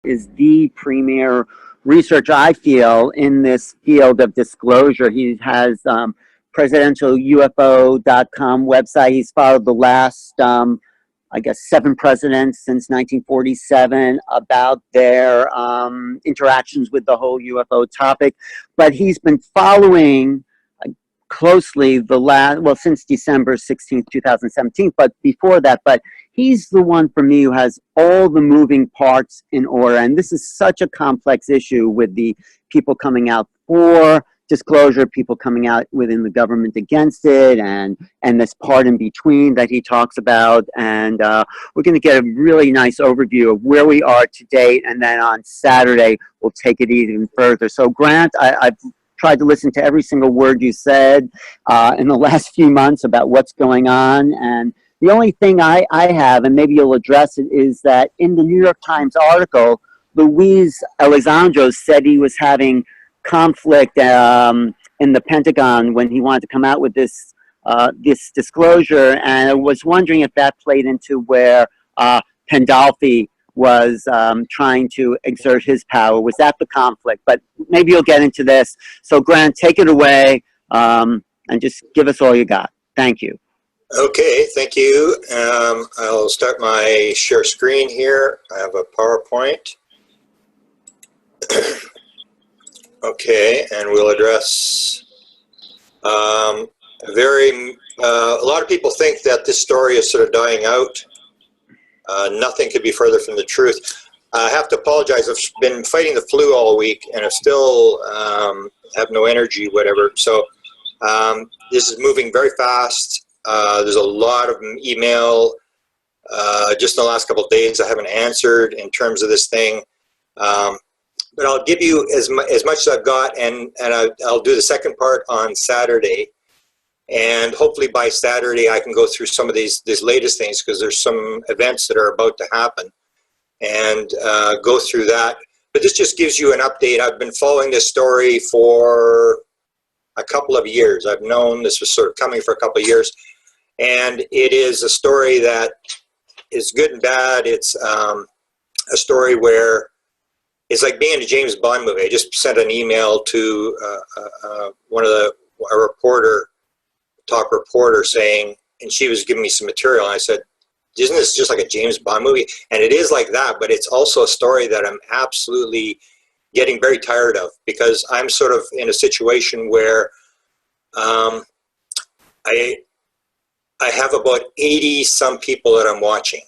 is the premier researcher, I feel, in this field of disclosure. He has presidentialufo.com website. He's followed the last, I guess, 7 presidents since 1947 about their interactions with the whole UFO topic. But he's been following closely since December 16th, 2017, but before that. But he's the one for me who has all the moving parts in order. And this is such a complex issue with the people coming out for disclosure, people coming out within the government against it, and this part in between that he talks about. And we're going to get a really nice overview of where we are to date. And then on Saturday, we'll take it even further. So Grant, I've tried to listen to every single word you said in the last few months about what's going on. And the only thing I have, and maybe you'll address it, is that in the New York Times article, Luis Elizondo said he was having conflict in the Pentagon when he wanted to come out with this disclosure. And I was wondering if that played into where Pandolfi was trying to exert his power. Was that the conflict? But maybe you'll get into this. So Grant, take it away and just give us all you got. Thank you. Okay, thank you. I'll start my share screen here. I have a PowerPoint. Okay, and we'll address a lot of people think that this story is sort of dying out. Nothing could be further from the truth. I have to apologize. I've been fighting the flu all week, and I still have no energy, whatever. So this is moving very fast. There's a lot of email. Just in the last couple of days, I haven't answered in terms of this thing. But I'll give you as much as I've got, and I'll do the second part on Saturday. And hopefully by Saturday, I can go through some of these latest things, because there's some events that are about to happen, and go through that. But this just gives you an update. I've been following this story for a couple of years. I've known this was sort of coming for a couple of years. And it is a story that is good and bad. It's a story where it's like being in a James Bond movie. I just sent an email to a top reporter saying, and she was giving me some material, and I said, isn't this just like a James Bond movie? And it is like that, but it's also a story that I'm absolutely getting very tired of, because I'm sort of in a situation where I have about 80 some people that I'm watching.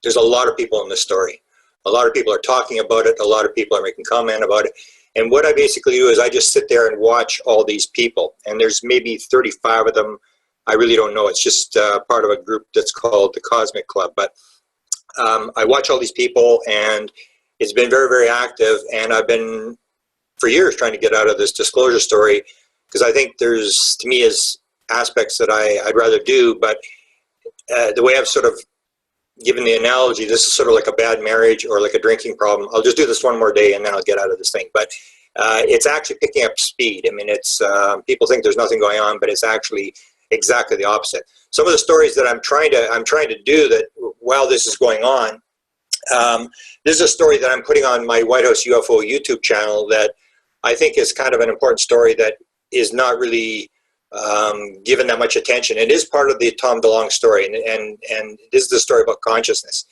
There's a lot of people in this story. A lot of people are talking about it. A lot of people are making comment about it. And what I basically do is I just sit there and watch all these people. And there's maybe 35 of them. I really don't know. It's just part of a group that's called the Cosmic Club. But I watch all these people, and it's been very, very active. And I've been, for years, trying to get out of this disclosure story, because I think there's, to me, is aspects that I'd rather do. But the way I've sort of given the analogy, this is sort of like a bad marriage or like a drinking problem. I'll just do this one more day and then I'll get out of this thing. But it's actually picking up speed. I mean, it's people think there's nothing going on, but it's actually exactly the opposite. Some of the stories that I'm trying to do that while this is going on, this is a story that I'm putting on my Whitehouse UFO YouTube channel that I think is kind of an important story that is not really given that much attention. It is part of the Tom DeLonge story, and this is the story about consciousness.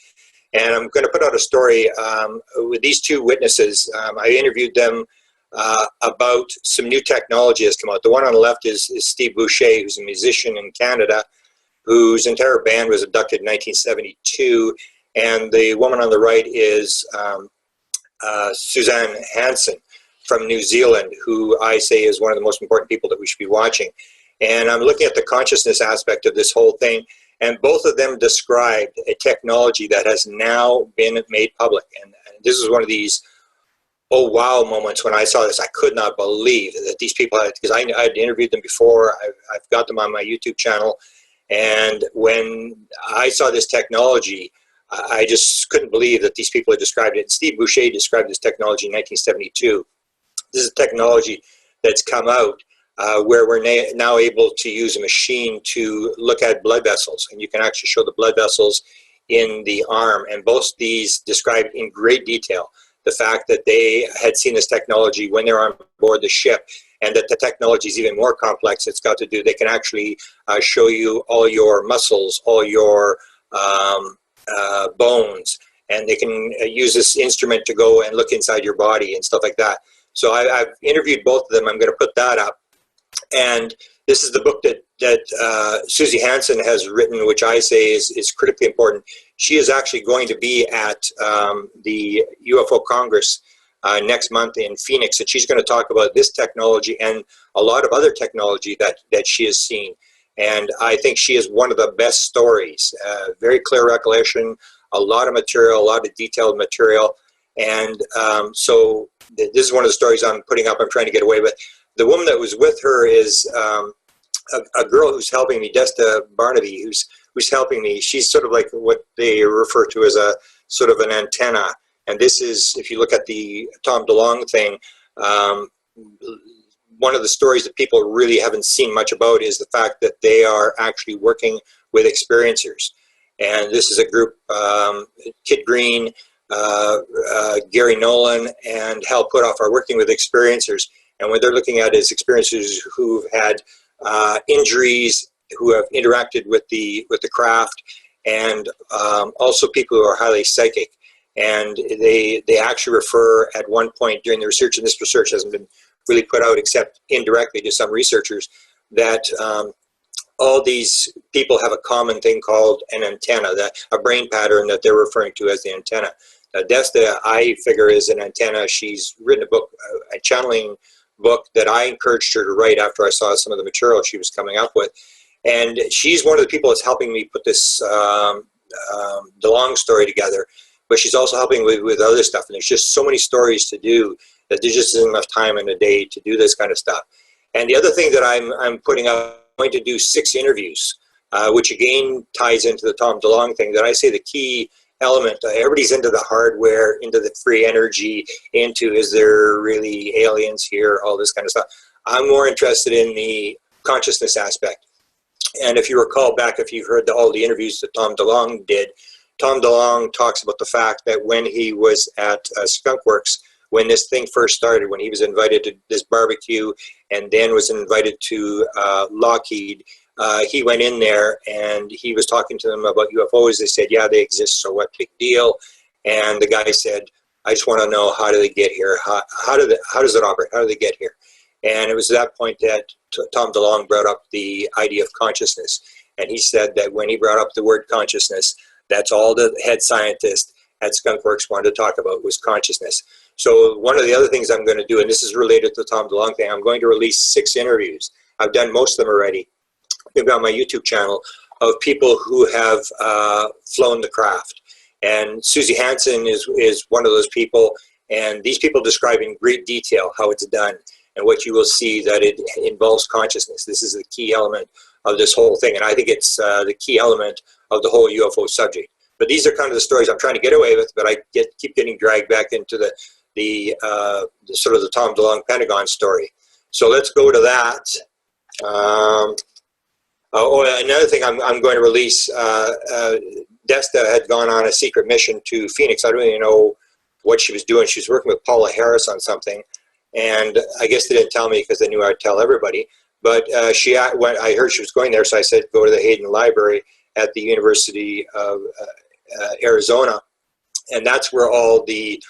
And I'm going to put out a story with these two witnesses. I interviewed them about some new technology that's come out. The one on the left is Steve Boucher, who's a musician in Canada, whose entire band was abducted in 1972. And the woman on the right is Suzanne Hansen from New Zealand, who I say is one of the most important people that we should be watching. And I'm looking at the consciousness aspect of this whole thing, and both of them described a technology that has now been made public. And this is one of these, oh wow moments when I saw this. I could not believe that these people had, because I'd interviewed them before, I've got them on my YouTube channel, and when I saw this technology, I just couldn't believe that these people had described it. Steve Boucher described this technology in 1972. This is a technology that's come out where we're now able to use a machine to look at blood vessels, and you can actually show the blood vessels in the arm, and both these described in great detail the fact that they had seen this technology when they're on board the ship, and that the technology is even more complex. It's got to do, they can actually show you all your muscles, all your bones, and they can use this instrument to go and look inside your body and stuff like that. So I've interviewed both of them. I'm going to put that up. And this is the book that Suzy Hansen has written, which I say is critically important. She is actually going to be at the UFO Congress next month in Phoenix, and she's going to talk about this technology and a lot of other technology that she has seen. And I think she is one of the best stories. Very clear recollection, a lot of material, a lot of detailed material. And so this is one of the stories I'm putting up, I'm trying to get away with. The woman that was with her is a girl who's helping me, Podesta Barnaby, who's helping me. She's sort of like what they refer to as a sort of an antenna. And this is, if you look at the Tom DeLonge thing, one of the stories that people really haven't seen much about is the fact that they are actually working with experiencers. And this is a group, Kid Green, Gary Nolan, and Hal Puthoff are working with experiencers. And what they're looking at is experiencers who've had injuries, who have interacted with the craft, and also people who are highly psychic. And they actually refer at one point during the research, and this research hasn't been really put out except indirectly to some researchers, that all these people have a common thing called an antenna, a brain pattern that they're referring to as the antenna. Podesta, I figure, is an antenna. She's written a book, a channeling book that I encouraged her to write after I saw some of the material she was coming up with. And she's one of the people that's helping me put this DeLonge story together. But she's also helping with other stuff. And there's just so many stories to do that there just isn't enough time in a day to do this kind of stuff. And the other thing that I'm putting up, I'm going to do 6 interviews, which again ties into the Tom DeLonge thing, that I say the key element, everybody's into the hardware, into the free energy, into is there really aliens here, all this kind of stuff. I'm more interested in the consciousness aspect. And if you recall back, if you've heard all the interviews that Tom DeLonge did, Tom DeLonge talks about the fact that when he was at Skunk Works, when this thing first started, when he was invited to this barbecue and then was invited to Lockheed, he went in there and he was talking to them about UFOs. They said, yeah, they exist, so what, big deal? And the guy said, I just want to know, how do they get here? How does it operate? How do they get here? And it was at that point that Tom DeLonge brought up the idea of consciousness. And he said that when he brought up the word consciousness, that's all the head scientist at Skunk Works wanted to talk about was consciousness. So one of the other things I'm going to do, and this is related to the Tom DeLonge thing, I'm going to release 6 interviews. I've done most of them already. Maybe on my YouTube channel, of people who have flown the craft. And Suzy Hansen is one of those people, and these people describe in great detail how it's done, and what you will see that it involves consciousness. This is the key element of this whole thing, and I think it's the key element of the whole UFO subject. But these are kind of the stories I'm trying to get away with, but I keep getting dragged back into the sort of the Tom DeLonge Pentagon story. So let's go to that. Another thing I'm going to release, Desta had gone on a secret mission to Phoenix. I don't really know what she was doing. She was working with Paula Harris on something, and I guess they didn't tell me because they knew I'd tell everybody. But I heard she was going there, so I said, go to the Hayden Library at the University of Arizona, and that's where all the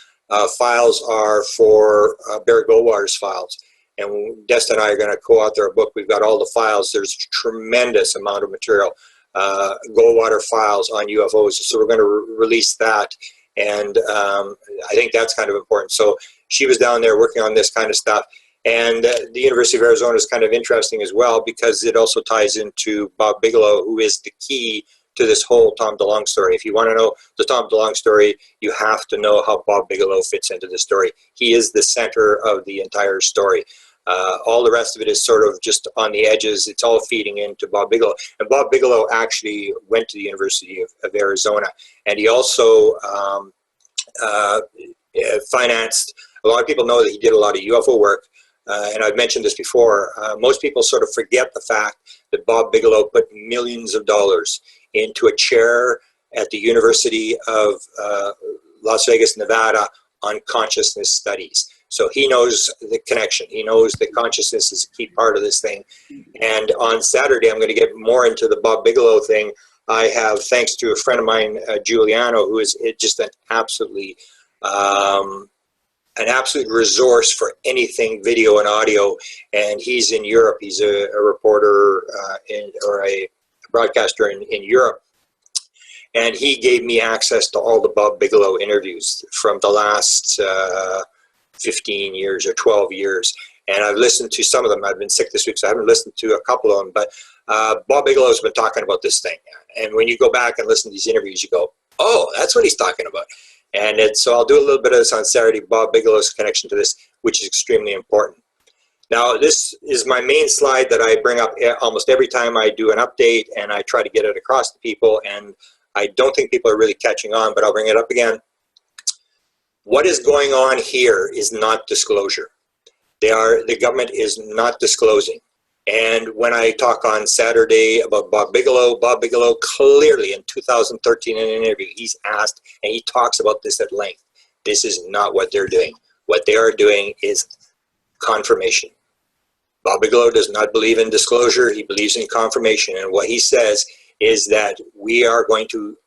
files are for Barry Goldwater's files. And Desta and I are going to co-author a book. We've got all the files. There's a tremendous amount of material, Goldwater files on UFOs. So we're going to release that. And I think that's kind of important. So she was down there working on this kind of stuff. And the University of Arizona is kind of interesting as well, because it also ties into Bob Bigelow, who is the key to this whole Tom DeLonge story. If you want to know the Tom DeLonge story, you have to know how Bob Bigelow fits into the story. He is the center of the entire story. All the rest of it is sort of just on the edges. It's all feeding into Bob Bigelow. And Bob Bigelow actually went to the University of Arizona. And he also financed, a lot of people know that he did a lot of UFO work. And I've mentioned this before. Most people sort of forget the fact that Bob Bigelow put millions of dollars into a chair at the University of Las Vegas, Nevada, on consciousness studies. So he knows the connection. He knows that consciousness is a key part of this thing. And on Saturday, I'm going to get more into the Bob Bigelow thing. I have, thanks to a friend of mine, Giuliano, who is just an absolute resource for anything video and audio. And he's in Europe. He's a reporter or a broadcaster in Europe. And he gave me access to all the Bob Bigelow interviews from the last 15 years or 12 years. And I've listened to some of them. I've been sick this week, so I haven't listened to a couple of them. But Bob Bigelow's been talking about this thing. And when you go back and listen to these interviews, you go, oh, that's what he's talking about. And so I'll do a little bit of this on Saturday, Bob Bigelow's connection to this, which is extremely important. Now, this is my main slide that I bring up almost every time I do an update, and I try to get it across to people. And I don't think people are really catching on, but I'll bring it up again. What is going on here is not disclosure. The government is not disclosing. And when I talk on Saturday about Bob Bigelow clearly in 2013 in an interview, he's asked, and he talks about this at length. This is not what they're doing. What they are doing is confirmation. Bob Bigelow does not believe in disclosure. He believes in confirmation. And what he says is that we are going to,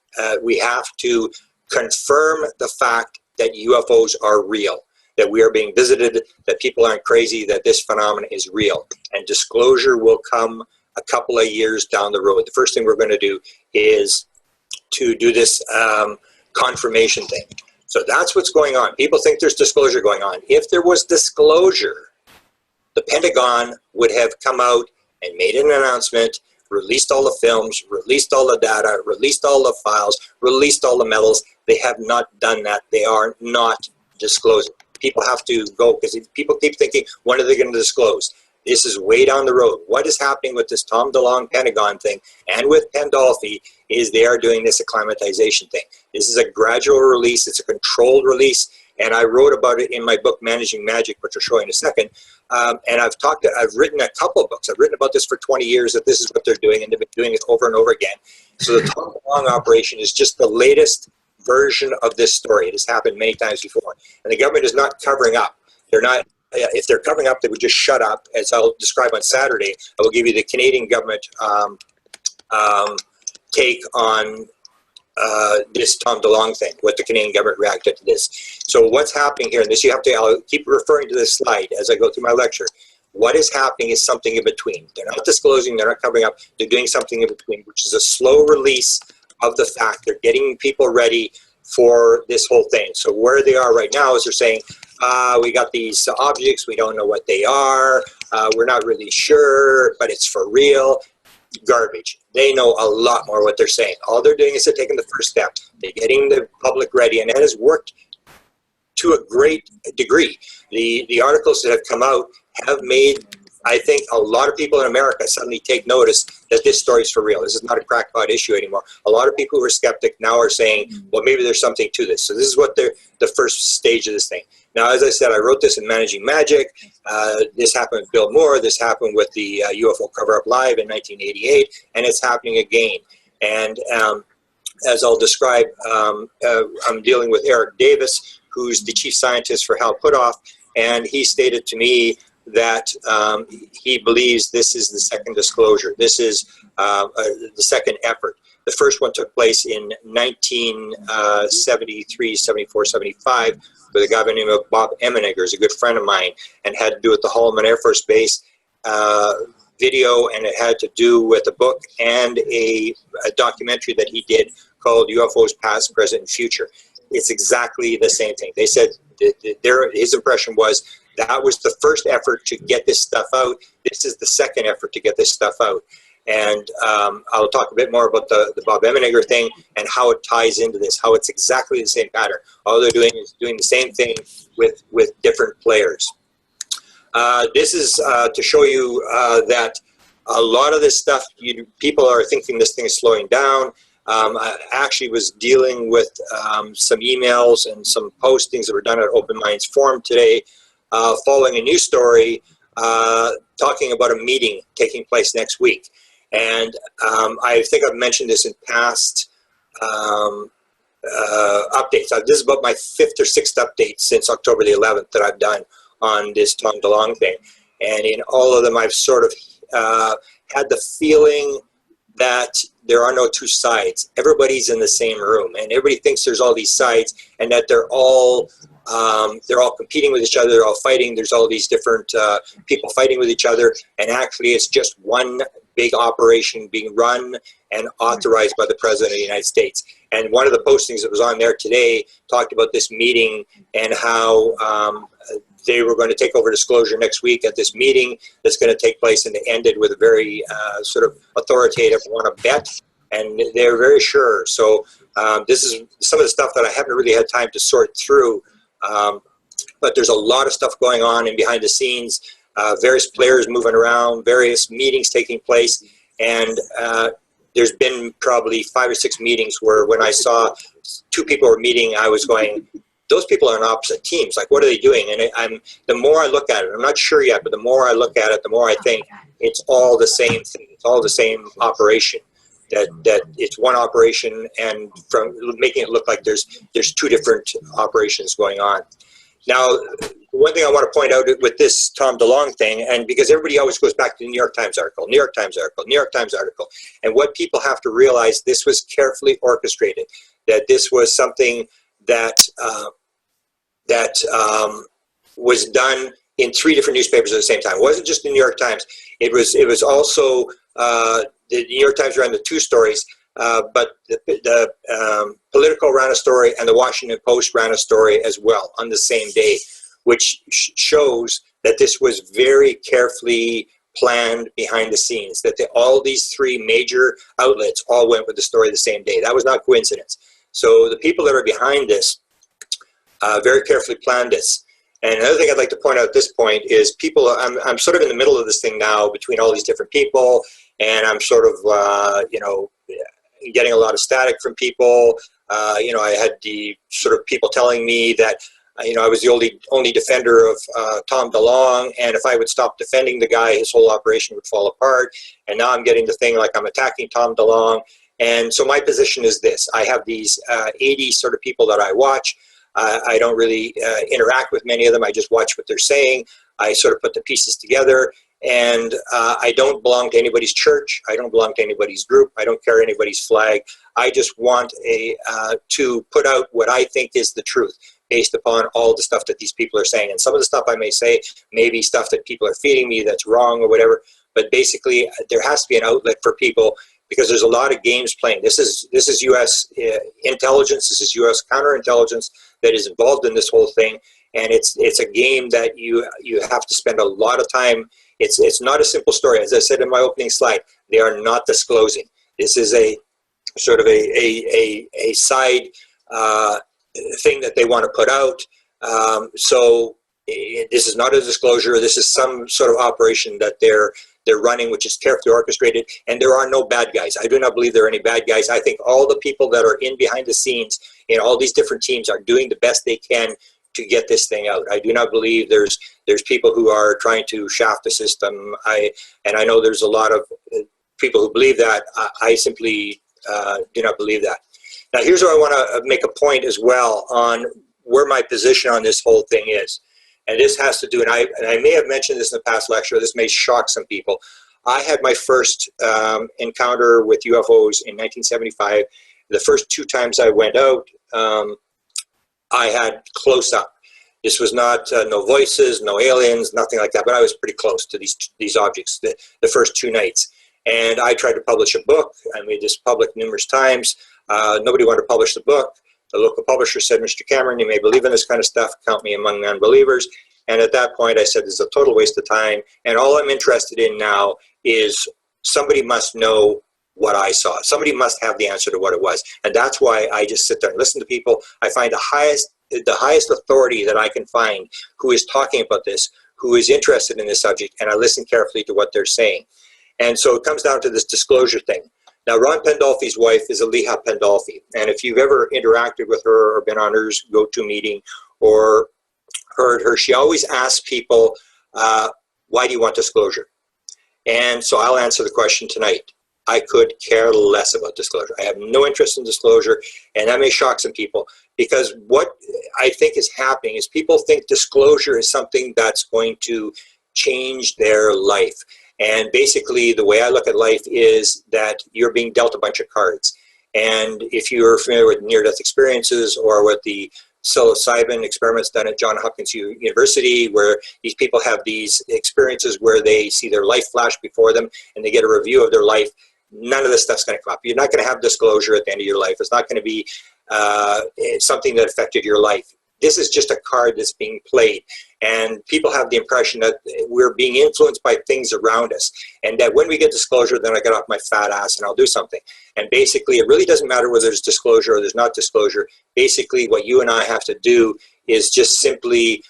we have to confirm the fact that UFOs are real, that we are being visited, that people aren't crazy, that this phenomenon is real. And disclosure will come a couple of years down the road. The first thing we're going to do is to do this confirmation thing. So that's what's going on. People think there's disclosure going on. If there was disclosure, the Pentagon would have come out and made an announcement, released all the films, released all the data, released all the files, released all the medals. They have not done that. They are not disclosing. People have to go, because people keep thinking, when are they going to disclose? This is way down the road. What is happening with this Tom DeLonge Pentagon thing and with Pandolfi is they are doing this acclimatization thing. This is a gradual release. It's a controlled release. And I wrote about it in my book, Managing Magic, which I'll show you in a second. And I've written a couple of books. I've written about this for 20 years, that this is what they're doing, and they've been doing it over and over again. So the Tom DeLonge operation is just the latest version of this story. It has happened many times before. And the government is not covering up. They're not, if they're covering up, they would just shut up. As I'll describe on Saturday, I will give you the Canadian government take on this Tom DeLonge thing, what the Canadian government reacted to this. So what's happening here, and this you have to, I'll keep referring to this slide as I go through my lecture. What is happening is something in between. They're not disclosing, they're not covering up, they're doing something in between, which is a slow release of the fact. They're getting people ready for this whole thing. So where they are right now is they're saying, we got these objects, we don't know what they are, we're not really sure, but it's for real. Garbage. They know a lot more what they're saying. All they're doing is they're taking the first step. They're getting the public ready, and it has worked to a great degree. The articles that have come out have made, I think, a lot of people in America suddenly take notice that this story is for real. This is not a crackpot issue anymore. A lot of people who are skeptic now are saying, well, maybe there's something to this. So this is what the first stage of this thing. Now, as I said, I wrote this in Managing Magic. This happened with Bill Moore. This happened with the UFO Cover-Up Live in 1988, and it's happening again. And as I'll describe, I'm dealing with Eric Davis, who's the chief scientist for Hal Puthoff, and he stated to me that he believes this is the second disclosure. This is the second effort. The first one took place in 1973, 74, 75, with a guy by the name of Bob Emenegger, who's a good friend of mine, and had to do with the Holloman Air Force Base video, and it had to do with a book and a documentary that he did called UFOs Past, Present, and Future. It's exactly the same thing. They said his impression was that was the first effort to get this stuff out. This is the second effort to get this stuff out. And I'll talk a bit more about the Bob Emenegger thing and how it ties into this, how it's exactly the same pattern. All they're doing is doing the same thing with different players. This is to show you that a lot of this stuff, people are thinking this thing is slowing down. I actually was dealing with some emails and some postings that were done at Open Minds Forum today, following a news story talking about a meeting taking place next week. And I think I've mentioned this in past updates. This is about my 5th or 6th update since October the 11th that I've done on this Tom DeLonge thing. And in all of them, I've sort of had the feeling that there are no two sides. Everybody's in the same room, and everybody thinks there's all these sides, and that they're all competing with each other. They're all fighting. There's all these different people fighting with each other, and actually, it's just one big operation being run and authorized by the President of the United States. And one of the postings that was on there today talked about this meeting and how they were going to take over disclosure next week at this meeting that's going to take place, and it ended with a very sort of authoritative want to bet, and they're very sure. So this is some of the stuff that I haven't really had time to sort through, but there's a lot of stuff going on in behind the scenes, various players moving around, various meetings taking place, and there's been probably 5 or 6 meetings where when I saw 2 people were meeting, I was going, those people are on opposite teams. Like, what are they doing? And the more I look at it, I'm not sure yet, but the more I look at it, the more I think it's all the same thing. It's all the same operation. That it's one operation, and from making it look like there's 2 different operations going on. Now, one thing I want to point out with this Tom DeLonge thing, and because everybody always goes back to the New York Times article, New York Times article, New York Times article, and what people have to realize, this was carefully orchestrated, that this was something that was done in 3 different newspapers at the same time. It wasn't just the New York Times. It was also the New York Times ran the 2 stories, but the Politico ran a story, and the Washington Post ran a story as well on the same day, which shows that this was very carefully planned behind the scenes, that all these 3 major outlets all went with the story the same day. That was not coincidence. So the people that are behind this very carefully planned this. And another thing I'd like to point out at this point is people, I'm sort of in the middle of this thing now between all these different people, and I'm sort of, getting a lot of static from people. I had the sort of people telling me that, I was the only defender of Tom DeLonge, and if I would stop defending the guy, his whole operation would fall apart. And now I'm getting the thing like I'm attacking Tom DeLonge. And so my position is this. I have these 80 sort of people that I watch. I don't really interact with many of them. I just watch what they're saying. I sort of put the pieces together, and I don't belong to anybody's church. I don't belong to anybody's group. I don't carry anybody's flag. I just want to put out what I think is the truth based upon all the stuff that these people are saying. And some of the stuff I may say may be stuff that people are feeding me that's wrong or whatever, but basically there has to be an outlet for people, because there's a lot of games playing. This is U.S. intelligence. This is U.S. counterintelligence that is involved in this whole thing, and it's a game that you have to spend a lot of time. It's not a simple story. As I said in my opening slide, they are not disclosing. This is a sort of a side thing that they want to put out. So this is not a disclosure. This is some sort of operation that they're running, which is carefully orchestrated, and there are no bad guys. I do not believe there are any bad guys. I think all the people that are in behind the scenes in all these different teams are doing the best they can to get this thing out. I do not believe there's people who are trying to shaft the system. I know there's a lot of people who believe that. I simply do not believe that. Now, here's where I want to make a point as well on where my position on this whole thing is. And this has to do, and I may have mentioned this in the past lecture, this may shock some people. I had my first encounter with UFOs in 1975. The first 2 times I went out, I had close up. This was not no voices, no aliens, nothing like that, but I was pretty close to these objects the first 2 nights. And I tried to publish a book. I made this public numerous times. Nobody wanted to publish the book. The local publisher said, Mr. Cameron, you may believe in this kind of stuff. Count me among the unbelievers. And at that point, I said, this is a total waste of time. And all I'm interested in now is somebody must know what I saw. Somebody must have the answer to what it was. And that's why I just sit there and listen to people. I find the highest authority that I can find who is talking about this, who is interested in this subject, and I listen carefully to what they're saying. And so it comes down to this disclosure thing. Now, Ron Pandolfi's wife is Aliha Pandolfi, and if you've ever interacted with her or been on her go-to meeting or heard her, she always asks people, why do you want disclosure? And so I'll answer the question tonight. I could care less about disclosure. I have no interest in disclosure, and that may shock some people, because what I think is happening is people think disclosure is something that's going to change their life. And basically, the way I look at life is that you're being dealt a bunch of cards. And if you're familiar with near-death experiences or with the psilocybin experiments done at Johns Hopkins University, where these people have these experiences where they see their life flash before them and they get a review of their life, none of this stuff's going to come up. You're not going to have disclosure at the end of your life. It's not going to be something that affected your life. This is just a card that's being played. And people have the impression that we're being influenced by things around us. And that when we get disclosure, then I get off my fat ass and I'll do something. And basically, it really doesn't matter whether there's disclosure or there's not disclosure. Basically, what you and I have to do is just simply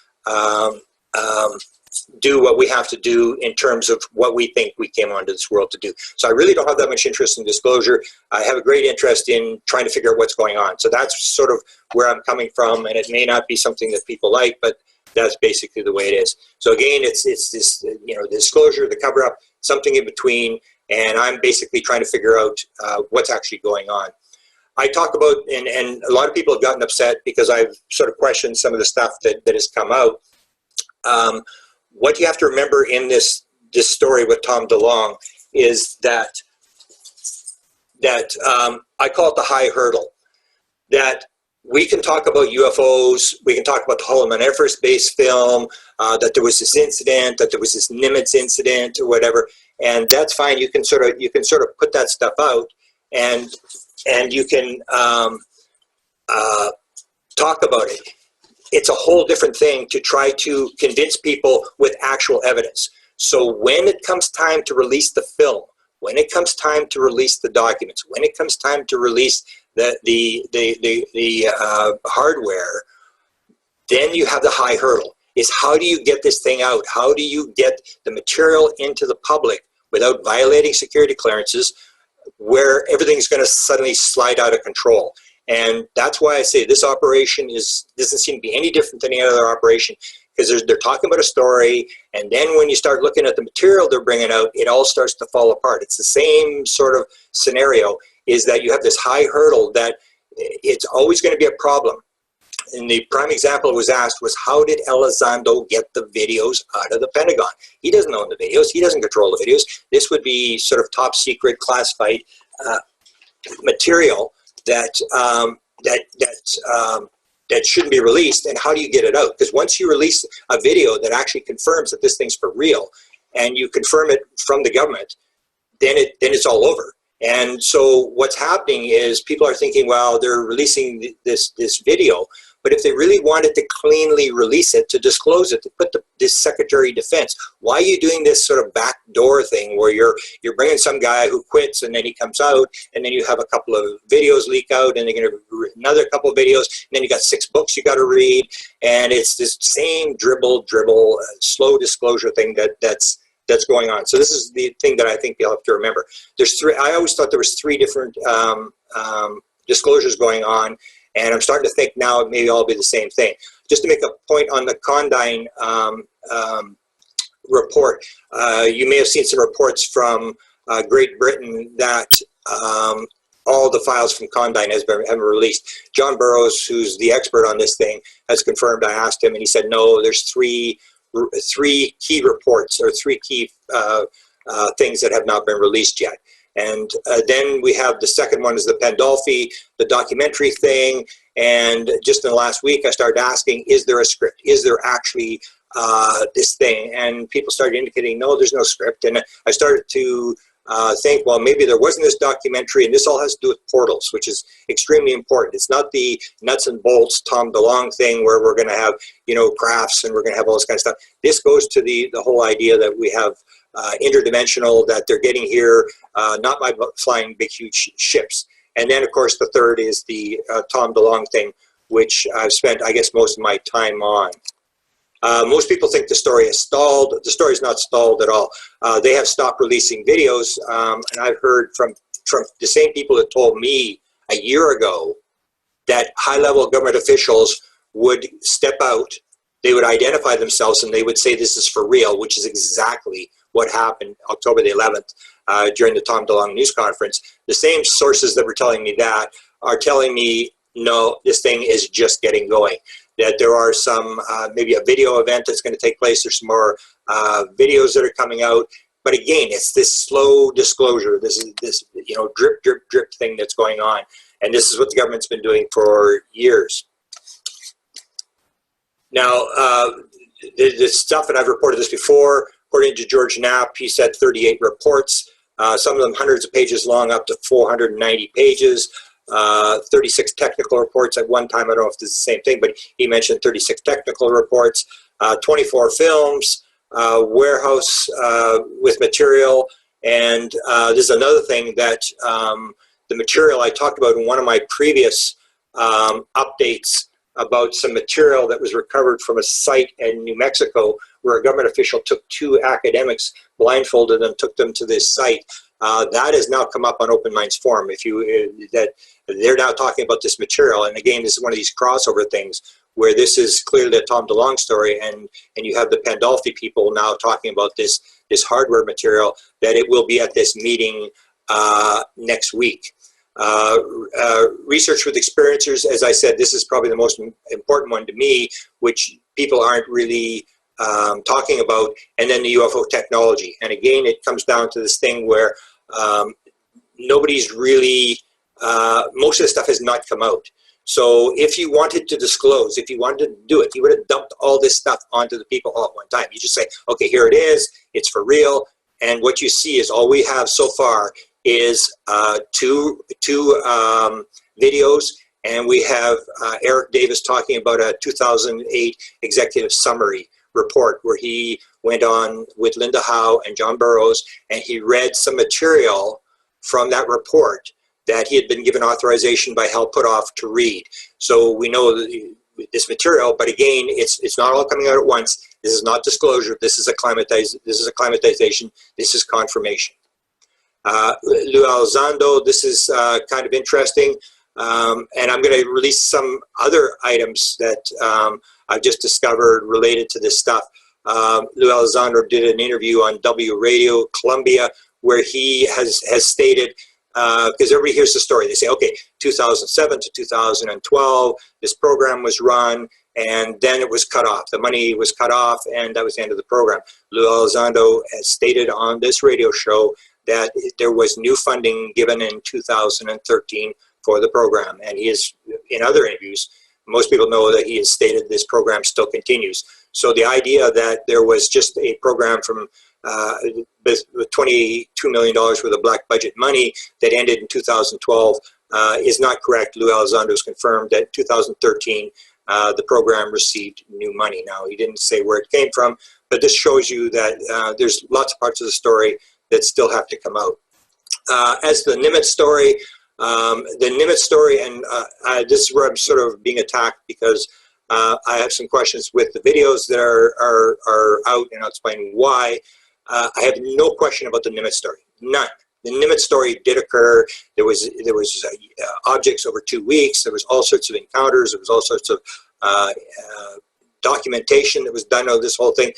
do what we have to do in terms of what we think we came onto this world to do. So I really don't have that much interest in disclosure. I have a great interest in trying to figure out what's going on. So that's sort of where I'm coming from, and it may not be something that people like, but that's basically the way it is. So again, it's this, the disclosure, the cover up, something in between, and I'm basically trying to figure out what's actually going on. I talk about, and a lot of people have gotten upset because I've sort of questioned some of the stuff that has come out. What you have to remember in this story with Tom DeLonge is that I call it the high hurdle. That we can talk about UFOs, we can talk about the Holloman Air Force Base film, that there was this incident, that there was this Nimitz incident or whatever, and that's fine. You can sort of put that stuff out, and you can talk about it. It's a whole different thing to try to convince people with actual evidence. So when it comes time to release the film, when it comes time to release the documents, when it comes time to release the hardware, then you have the high hurdle. Is how do you get this thing out? How do you get the material into the public without violating security clearances, where everything's going to suddenly slide out of control? And that's why I say this operation doesn't seem to be any different than any other operation, because they're talking about a story, and then when you start looking at the material they're bringing out, it all starts to fall apart. It's the same sort of scenario, is that you have this high hurdle that it's always going to be a problem. And the prime example was asked was, how did Elizondo get the videos out of the Pentagon? He doesn't own the videos. He doesn't control the videos. This would be sort of top secret, classified material that shouldn't be released. And how do you get it out? Because once you release a video that actually confirms that this thing's for real, and you confirm it from the government, then it's all over. And so what's happening is people are thinking, well, they're releasing this video, but if they really wanted to cleanly release it, to disclose it, to put this Secretary of Defense, why are you doing this sort of backdoor thing where you're bringing some guy who quits and then he comes out, and then you have a couple of videos leak out, and they're going to another couple of videos, and then you got 6 books you got to read, and it's this same dribble, slow disclosure thing that's going on. So this is the thing that I think you'll have to remember. There's 3. I always thought there was 3 different disclosures going on, and I'm starting to think now it may all be the same thing. Just to make a point on the Condign report, you may have seen some reports from Great Britain that all the files from Condign have been released. John Burroughs, who's the expert on this thing, has confirmed. I asked him, and he said, no, there's 3 key reports, or 3 key things that have not been released yet. And then we have the second one is the Pandolfi, the documentary thing. And just in the last week, I started asking, is there a script? Is there actually this thing? And people started indicating, no, there's no script. And I started to think, well, maybe there wasn't this documentary, and this all has to do with portals, which is extremely important. It's not the nuts and bolts Tom DeLonge thing where we're going to have, crafts and we're going to have all this kind of stuff. This goes to the whole idea that we have interdimensional, that they're getting here, not by flying big, huge ships. And then, of course, the third is the Tom DeLonge thing, which I've spent, I guess, most of my time on. Most people think the story is stalled. The story is not stalled at all. They have stopped releasing videos, and I've heard from the same people that told me a year ago that high-level government officials would step out, they would identify themselves, and they would say this is for real, which is exactly what happened October the 11th. during the Tom DeLonge news conference. The same sources that were telling me that are telling me, no, this thing is just getting going. That there are some, maybe a video event that's going to take place. There's some more videos that are coming out. But again, it's this slow disclosure. This is this, you know, drip, drip, drip thing that's going on. And this is what the government's been doing for years. Now, the stuff, and I've reported this before, according to George Knapp, he said 38 reports, some of them hundreds of pages long, up to 490 pages, 36 technical reports at one time. I don't know if this is the same thing, but he mentioned 36 technical reports, 24 films, warehouse with material. And this is another thing that the material I talked about in one of my previous updates about some material that was recovered from a site in New Mexico where a government official took two academics, blindfolded them, took them to this site. That has now come up on Open Minds Forum. If you that they're now talking about this material, and again, this is one of these crossover things where this is clearly a Tom DeLonge story, and you have the Pandolfi people now talking about this hardware material, that it will be at this meeting next week. Research with experiencers, as I said, this is probably the most important one to me, which people aren't really talking about, and then the UFO technology. And again, it comes down to this thing where nobody's really, most of the stuff has not come out. So if you wanted to disclose, if you wanted to do it, you would have dumped all this stuff onto the people all at one time. You just say, okay, here it is, it's for real. And what you see is all we have so far is two videos, and we have Eric Davis talking about a 2008 executive summary report where he went on with Linda Howe and John Burroughs, and he read some material from that report that he had been given authorization by Hal Puthoff to read. So we know this material, but again, it's not all coming out at once. This is not disclosure. This is acclimatization. This is confirmation. Lou Elizondo, this is kind of interesting, and I'm going to release some other items that I've just discovered related to this stuff. Lou Elizondo did an interview on W Radio Columbia where he has stated, because everybody hears the story, they say, okay, 2007 to 2012, this program was run, and then it was cut off. The money was cut off, and that was the end of the program. Lou Elizondo has stated on this radio show that there was new funding given in 2013 for the program. And he is, in other interviews, most people know that he has stated this program still continues. So the idea that there was just a program from with $22 million worth of black budget money that ended in 2012 is not correct. Lou Elizondo has confirmed that 2013 the program received new money. Now, he didn't say where it came from, but this shows you that there's lots of parts of the story that still have to come out. As the Nimitz story, and this is where I'm sort of being attacked because I have some questions with the videos that are out, and I'll explain why. I have no question about the Nimitz story, none. The Nimitz story did occur. There was objects over 2 weeks. There was all sorts of encounters. There was all sorts of documentation that was done of this whole thing.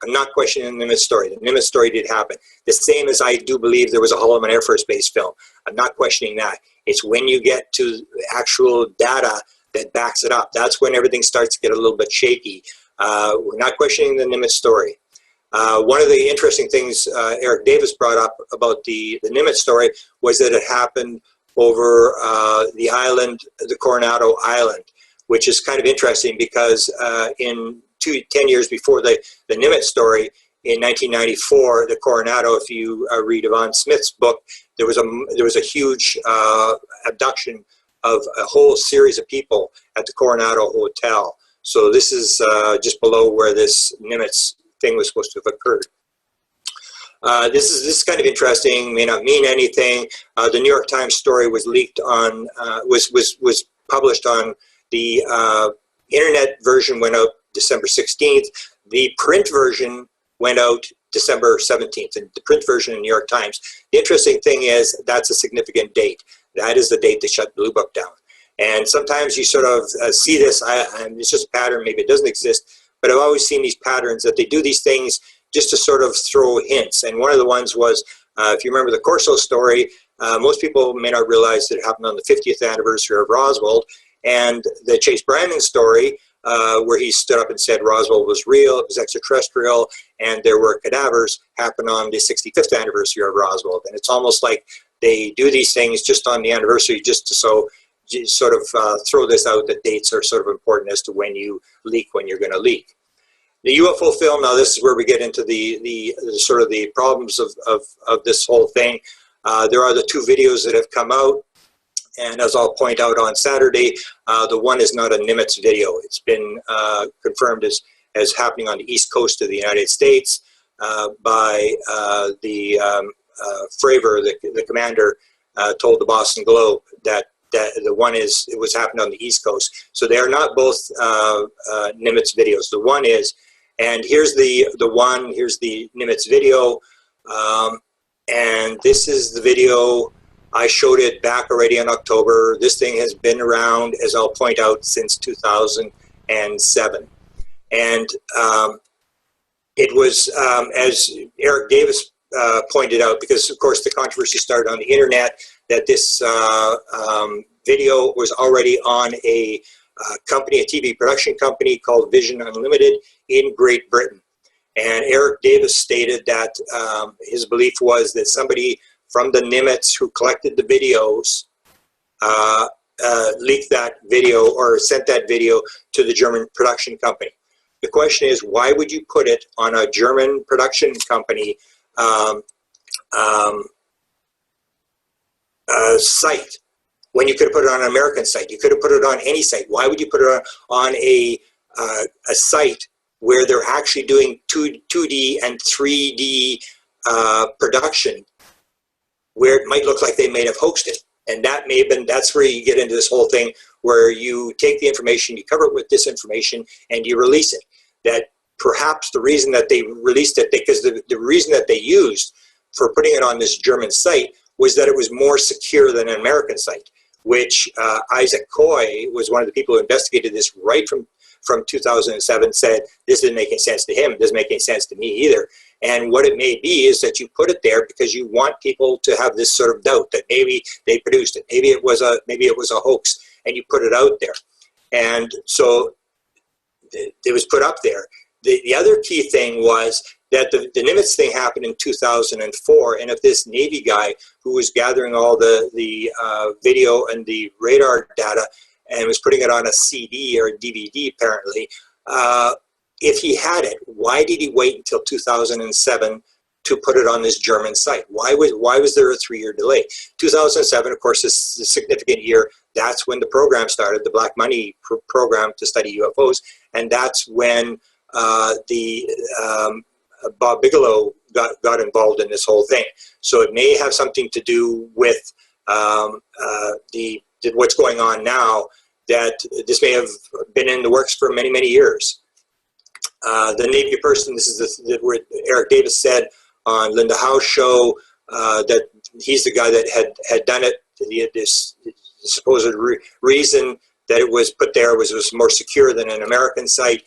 I'm not questioning the Nimitz story. The Nimitz story did happen. The same as I do believe there was a Holloman Air Force Base film. I'm not questioning that. It's when you get to actual data that backs it up. That's when everything starts to get a little bit shaky. We're not questioning the Nimitz story. One of the interesting things Eric Davis brought up about the Nimitz story was that it happened over the island, the Coronado Island, which is kind of interesting because in 10 years before the Nimitz story, in 1994, the Coronado, if you read Yvonne Smith's book, there was a huge abduction of a whole series of people at the Coronado Hotel. So this is just below where this Nimitz thing was supposed to have occurred. This is kind of interesting, may not mean anything. The New York Times story was leaked on, was published on the internet version, went out December 16th. The print version went out December 17th, and the print version in the New York Times. The interesting thing is that's a significant date. That is the date they shut Blue Book down. And sometimes you sort of see this, and it's just a pattern, maybe it doesn't exist, but I've always seen these patterns that they do these things just to sort of throw hints. And one of the ones was If you remember the Corso story, most people may not realize that it happened on the 50th anniversary of Roswell, and the Chase Brandon story, where he stood up and said Roswell was real, it was extraterrestrial, and there were cadavers, happened on the 65th anniversary of Roswell. And it's almost like they do these things just on the anniversary, just to sort of throw this out, that dates are sort of important as to when you leak, when you're going to leak. The UFO film, now this is where we get into the sort of the problems of this whole thing. There are the two videos that have come out, and as I'll point out on Saturday, the one is not a Nimitz video. It's been confirmed as happening on the east coast of the United States by the Fravor, the commander, told the Boston Globe that the one it was happening on the east coast. So they are not both Nimitz videos. The one is, and here's the one, here's the Nimitz video, and this is the video. I showed it back already in October. This thing has been around, as I'll point out, since 2007. And it was, as Eric Davis pointed out, because of course the controversy started on the internet, that this video was already on a company, a TV production company called Vision Unlimited in Great Britain. And Eric Davis stated that his belief was that somebody from the Nimitz who collected the videos leaked that video or sent that video to the German production company. The question is, why would you put it on a German production company site when you could have put it on an American site? You could have put it on any site. Why would you put it on a site where they're actually doing 2D and 3D production, where it might look like they may have hoaxed it? And that may have been, that's where you get into this whole thing where you take the information, you cover it with disinformation, and you release it. That perhaps the reason that they released it, because the reason that they used for putting it on this German site was that it was more secure than an American site, which Isaac Coy was one of the people who investigated this right from 2007, said this didn't make any sense to him, it doesn't make any sense to me either. And what it may be is that you put it there because you want people to have this sort of doubt that maybe they produced it, maybe it was a hoax, and you put it out there. And so it was put up there. The other key thing was that the Nimitz thing happened in 2004, and if this Navy guy who was gathering all the video and the radar data and was putting it on a CD or a DVD apparently, if he had it, why did he wait until 2007 to put it on this German site? Why was there a 3-year delay? 2007, of course, is a significant year. That's when the program started, the Black Money program to study UFOs, and that's when Bob Bigelow got involved in this whole thing. So it may have something to do with what's going on now, that this may have been in the works for many, many years. The Navy person, this is where Eric Davis said on Linda Howe's show that he's the guy that had done it. This supposed reason that it was put there was it was more secure than an American site.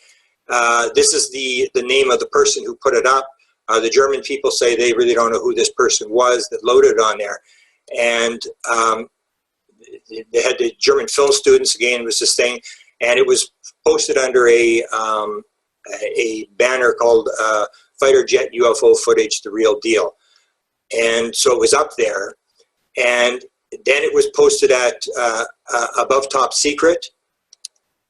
This is the name of the person who put it up. The German people say they really don't know who this person was that loaded it on there. And they had the German film students, again, was this thing, and it was posted under a banner called Fighter Jet UFO Footage, The Real Deal. And so it was up there, and then it was posted at above top secret,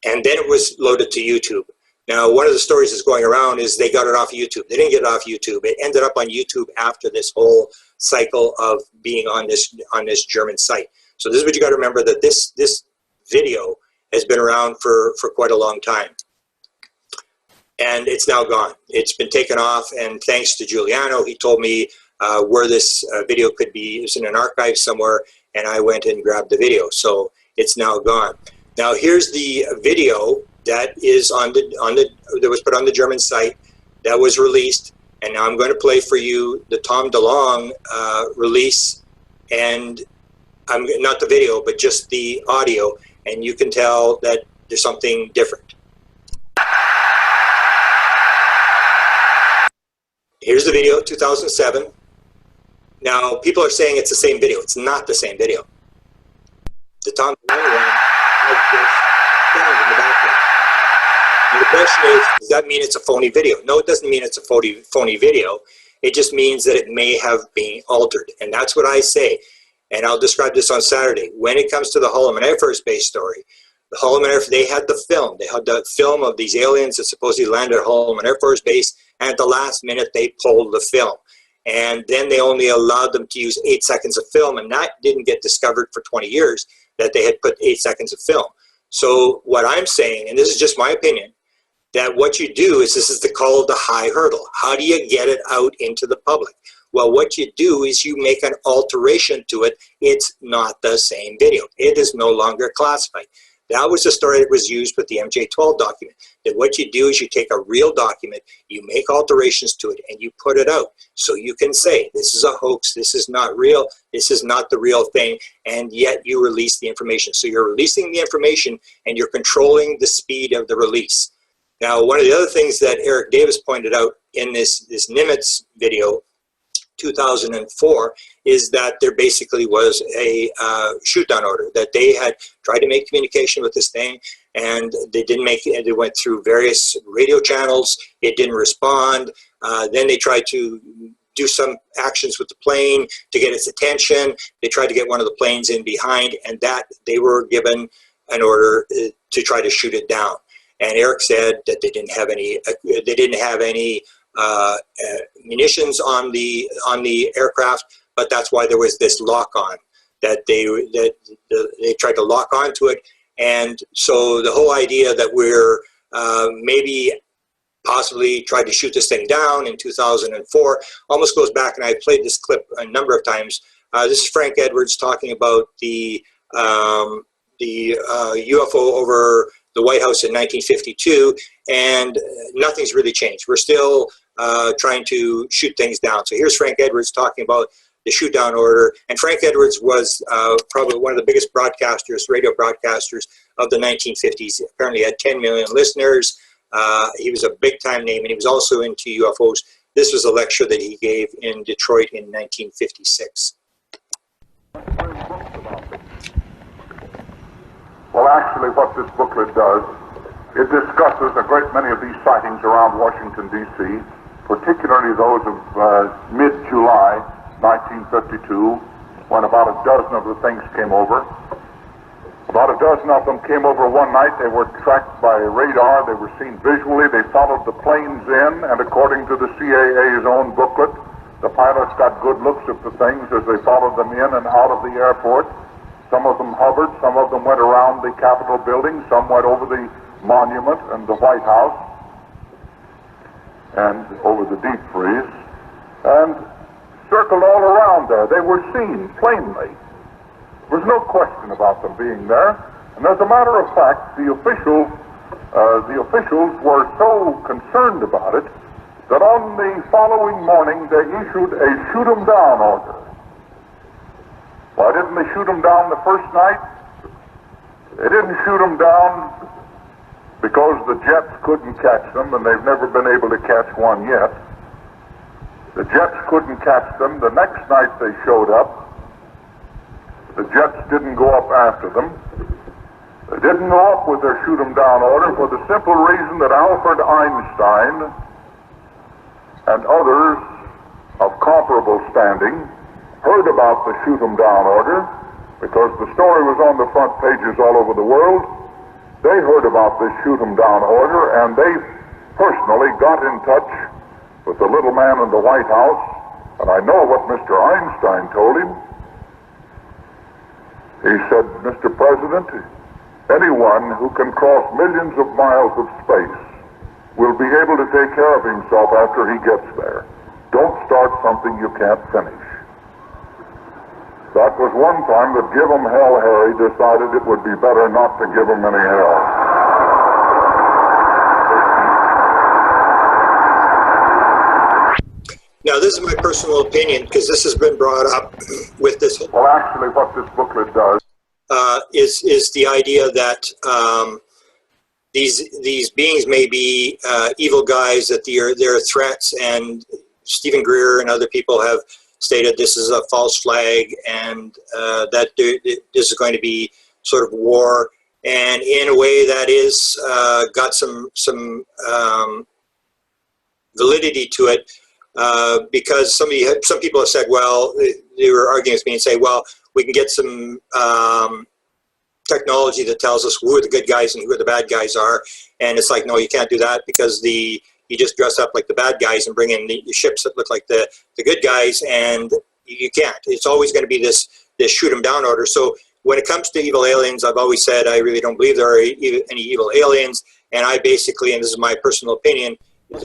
and then it was loaded to YouTube. Now, one of the stories that's going around is they got it off YouTube. They didn't get it off YouTube. It ended up on YouTube after this whole cycle of being on this German site. So this is what you got to remember, that this video has been around for quite a long time. And it's now gone. It's been taken off, and thanks to Giuliano, he told me where this video could be. It was in an archive somewhere, and I went and grabbed the video. So it's now gone. Now here's the video that is that was put on the German site, that was released, and now I'm going to play for you the Tom DeLonge release, and not the video, but just the audio, and you can tell that there's something different. Here's the video, 2007. Now, people are saying it's the same video. It's not the same video. The Tom DeLonge one has this sound in the background. And the question is, does that mean it's a phony video? No, it doesn't mean it's a phony video. It just means that it may have been altered. And that's what I say. And I'll describe this on Saturday. When it comes to the Holloman Air Force Base story, the Holloman Air Force, they had the film. They had the film of these aliens that supposedly landed at Holloman Air Force Base. And at the last minute, they pulled the film. And then they only allowed them to use 8 seconds of film. And that didn't get discovered for 20 years, that they had put 8 seconds of film. So what I'm saying, and this is just my opinion, that what you do is, this is the call of the high hurdle. How do you get it out into the public? Well, what you do is you make an alteration to it. It's not the same video. It is no longer classified. That was the story that was used with the MJ-12 document. That what you do is you take a real document, you make alterations to it, and you put it out. So you can say, this is a hoax, this is not real, this is not the real thing, and yet you release the information. So you're releasing the information, and you're controlling the speed of the release. Now, one of the other things that Eric Davis pointed out in this Nimitz video, 2004, is that there basically was a shoot-down order, that they had tried to make communication with this thing, and they didn't make it. They went through various radio channels. It didn't respond. Then they tried to do some actions with the plane to get its attention. They tried to get one of the planes in behind, and that they were given an order to try to shoot it down. And Eric said that they didn't have any munitions on the aircraft, but that's why there was this lock on, that they tried to lock onto it. And so the whole idea that we're maybe possibly tried to shoot this thing down in 2004 almost goes back, and I played this clip a number of times. This is Frank Edwards talking about the UFO over the White House in 1952, and nothing's really changed. We're still trying to shoot things down. So here's Frank Edwards talking about the shoot down order. And Frank Edwards was probably one of the biggest broadcasters, radio broadcasters of the 1950s. Apparently had 10 million listeners. He was a big time name, and he was also into UFOs. This was a lecture that he gave in Detroit in 1956. Well, actually, what this booklet does, it discusses a great many of these sightings around Washington, D.C., particularly those of mid-July 1952, when about a dozen of the things came over. About a dozen of them came over one night. They were tracked by radar. They were seen visually. They followed the planes in, and according to the CAA's own booklet, the pilots got good looks at the things as they followed them in and out of the airport. Some of them hovered, some of them went around the Capitol building, some went over the monument and the White House, and over the deep freeze, and circled all around there. They were seen plainly. There was no question about them being there. And as a matter of fact, the officials were so concerned about it that on the following morning they issued a shoot 'em down order. Why didn't they shoot them down the first night? They didn't shoot them down because the jets couldn't catch them, and they've never been able to catch one yet. The jets couldn't catch them. The next night they showed up. The jets didn't go up after them. They didn't go up with their shoot 'em down order for the simple reason that Albert Einstein and others of comparable standing heard about the shoot 'em down order, because the story was on the front pages all over the world. They heard about this shoot 'em down order, and they personally got in touch with the little man in the White House, and I know what Mr. Einstein told him. He said, "Mr. President, anyone who can cross millions of miles of space will be able to take care of himself after he gets there. Don't start something you can't finish." That was one time that Give 'em Hell Harry decided it would be better not to give him any hell. Now, this is my personal opinion, because this has been brought up with this. Well, actually, what this booklet does is the idea that these beings may be evil guys, that they're threats, and Stephen Greer and other people have stated this is a false flag and that this is going to be sort of war, and in a way that is got some validity to it, because some people have said, well, they were arguing with me and say, well, we can get some technology that tells us who the good guys and who the bad guys are, and it's like, no, you can't do that, because you just dress up like the bad guys and bring in the ships that look like the good guys, and you can't. It's always going to be this shoot them down order. So when it comes to evil aliens, I've always said I really don't believe there are any evil aliens, and I basically, and this is my personal opinion,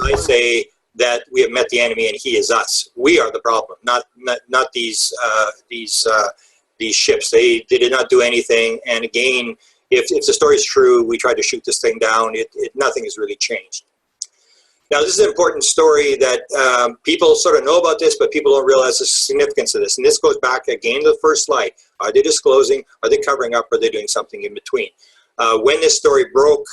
I say that we have met the enemy and he is us. We are the problem, not these ships. They did not do anything. And again, if the story is true, we tried to shoot this thing down. Nothing has really changed. Now, this is an important story that people sort of know about this, but people don't realize the significance of this. And this goes back again to the first slide. Are they disclosing? Are they covering up? Or are they doing something in between? When this story broke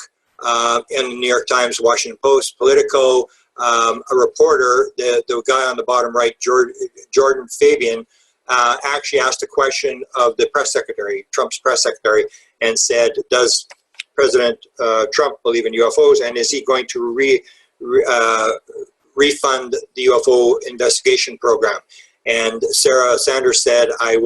in the New York Times, Washington Post, Politico, a reporter, the guy on the bottom right, Jordan Fabian, actually asked a question of the press secretary, Trump's press secretary, and said, does President Trump believe in UFOs, and is he going to refund the UFO investigation program? And Sarah Sanders said, I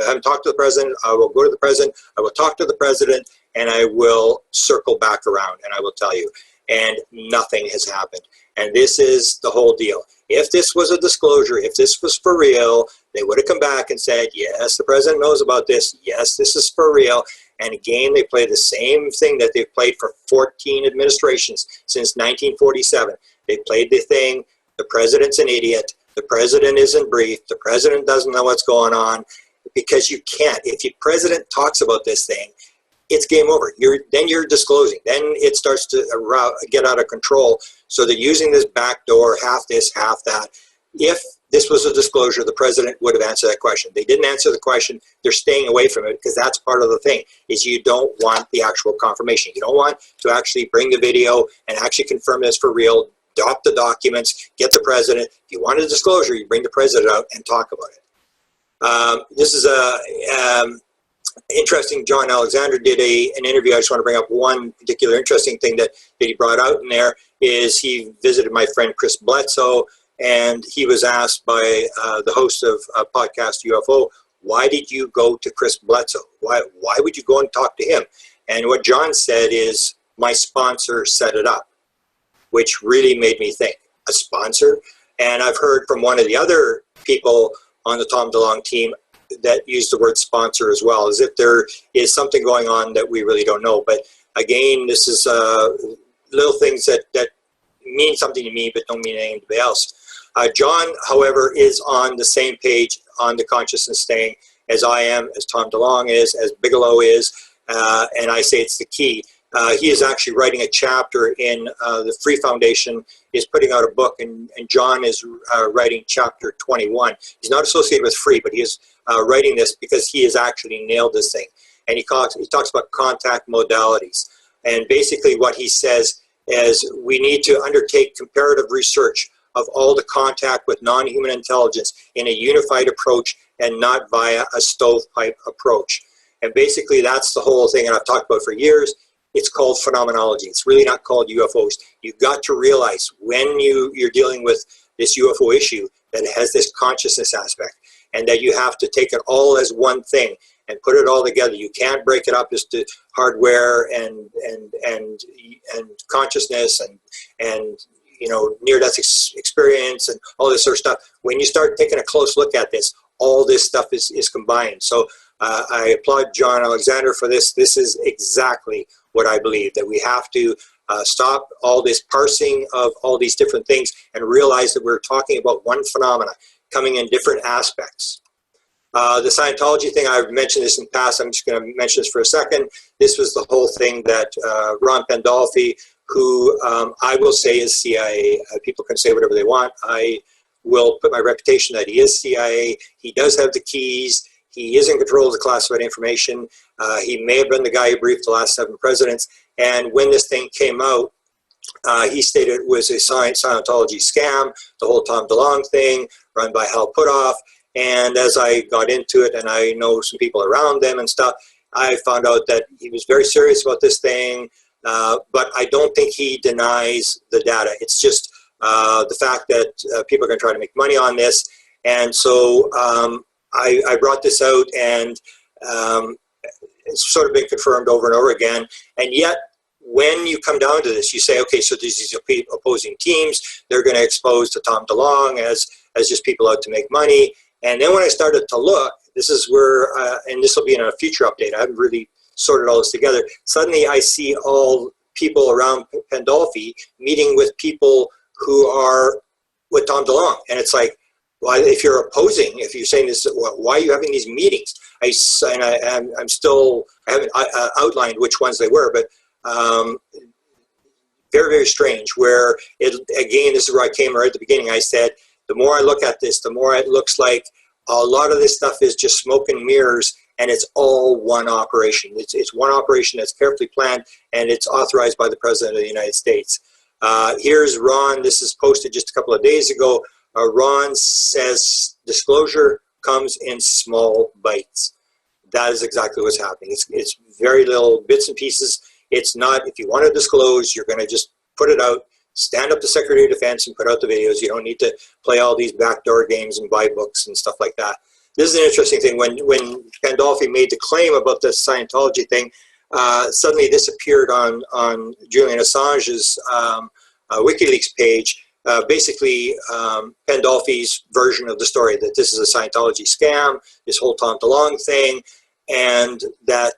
haven't talked to the president, I will go to the president, I will talk to the president, and I will circle back around and I will tell you. And nothing has happened. And this is the whole deal. If this was a disclosure, if this was for real, they would have come back and said, yes, the president knows about this. Yes, this is for real. And again, they play the same thing that they've played for 14 administrations since 1947. They played the thing, the president's an idiot, the president isn't briefed, the president doesn't know what's going on, because you can't. If the president talks about this thing, it's game over. Then you're disclosing. Then it starts to get out of control. So they're using this back door, half this, half that. If this was a disclosure, the president would have answered that question. They didn't answer the question. They're staying away from it because that's part of the thing, is you don't want the actual confirmation. You don't want to actually bring the video and actually confirm this for real, drop the documents, get the president. If you want a disclosure, you bring the president out and talk about it. This is interesting. John Alexander did an interview. I just want to bring up one particular interesting thing that he brought out in there, is he visited my friend Chris Bledsoe, and he was asked by the host of podcast UFO, why did you go to Chris Bledsoe? Why would you go and talk to him? And what John said is, my sponsor set it up, which really made me think, a sponsor? And I've heard from one of the other people on the Tom DeLonge team that used the word sponsor as well, as if there is something going on that we really don't know. But again, this is little things that mean something to me but don't mean anything to anybody else. John, however, is on the same page on the consciousness thing as I am, as Tom DeLonge is, as Bigelow is, and I say it's the key. He is actually writing a chapter in the Free Foundation, is putting out a book, and John is writing chapter 21. He's not associated with Free, but he is writing this because he has actually nailed this thing. And he talks about contact modalities. And basically what he says is we need to undertake comparative research of all the contact with non-human intelligence in a unified approach and not via a stovepipe approach. And basically that's the whole thing, and I've talked about for years. It's called phenomenology. It's really not called UFOs. You've got to realize when you're dealing with this UFO issue that it has this consciousness aspect, and that you have to take it all as one thing and put it all together. You can't break it up as to hardware and consciousness and near-death experience and all this sort of stuff. When you start taking a close look at this, all this stuff is combined. So I applaud John Alexander for this. This is exactly what I believe, that we have to stop all this parsing of all these different things and realize that we're talking about one phenomena coming in different aspects. The Scientology thing, I've mentioned this in the past, I'm just going to mention this for a second. This was the whole thing that Ron Pandolfi, who I will say is CIA. People can say whatever they want. I will put my reputation that he is CIA. He does have the keys. He is in control of the classified information. He may have been the guy who briefed the last 7 presidents. And when this thing came out, He stated it was a Scientology scam, the whole Tom DeLonge thing, run by Hal Puthoff. And as I got into it, and I know some people around them and stuff, I found out that he was very serious about this thing, but I don't think he denies the data. It's just the fact that people are going to try to make money on this. And so I brought this out, and it's sort of been confirmed over and over again. And yet, when you come down to this, you say, okay, so there's these opposing teams. They're going to expose to Tom DeLonge as just people out to make money. And then when I started to look, this is where, and this will be in a future update, I haven't really sorted all this together. Suddenly I see all people around Pandolfi meeting with people who are with Tom DeLonge. And it's like, well, if you're opposing, if you're saying this, why are you having these meetings? I haven't outlined which ones they were, but very, very strange, where again, this is where I came right at the beginning. I said, the more I look at this, the more it looks like a lot of this stuff is just smoke and mirrors, and it's all one operation. It's one operation that's carefully planned, and it's authorized by the President of the United States. Here's Ron. This is posted just a couple of days ago. Ron says disclosure comes in small bites. That is exactly what's happening. It's very little bits and pieces. It's not, if you want to disclose, you're going to just put it out, stand up the Secretary of Defense and put out the videos. You don't need to play all these backdoor games and buy books and stuff like that. This is an interesting thing. When Pandolfi made the claim about the Scientology thing, suddenly this appeared on Julian Assange's WikiLeaks page. Basically, Pandolfi's version of the story, that this is a Scientology scam, this whole Tom DeLonge thing, and that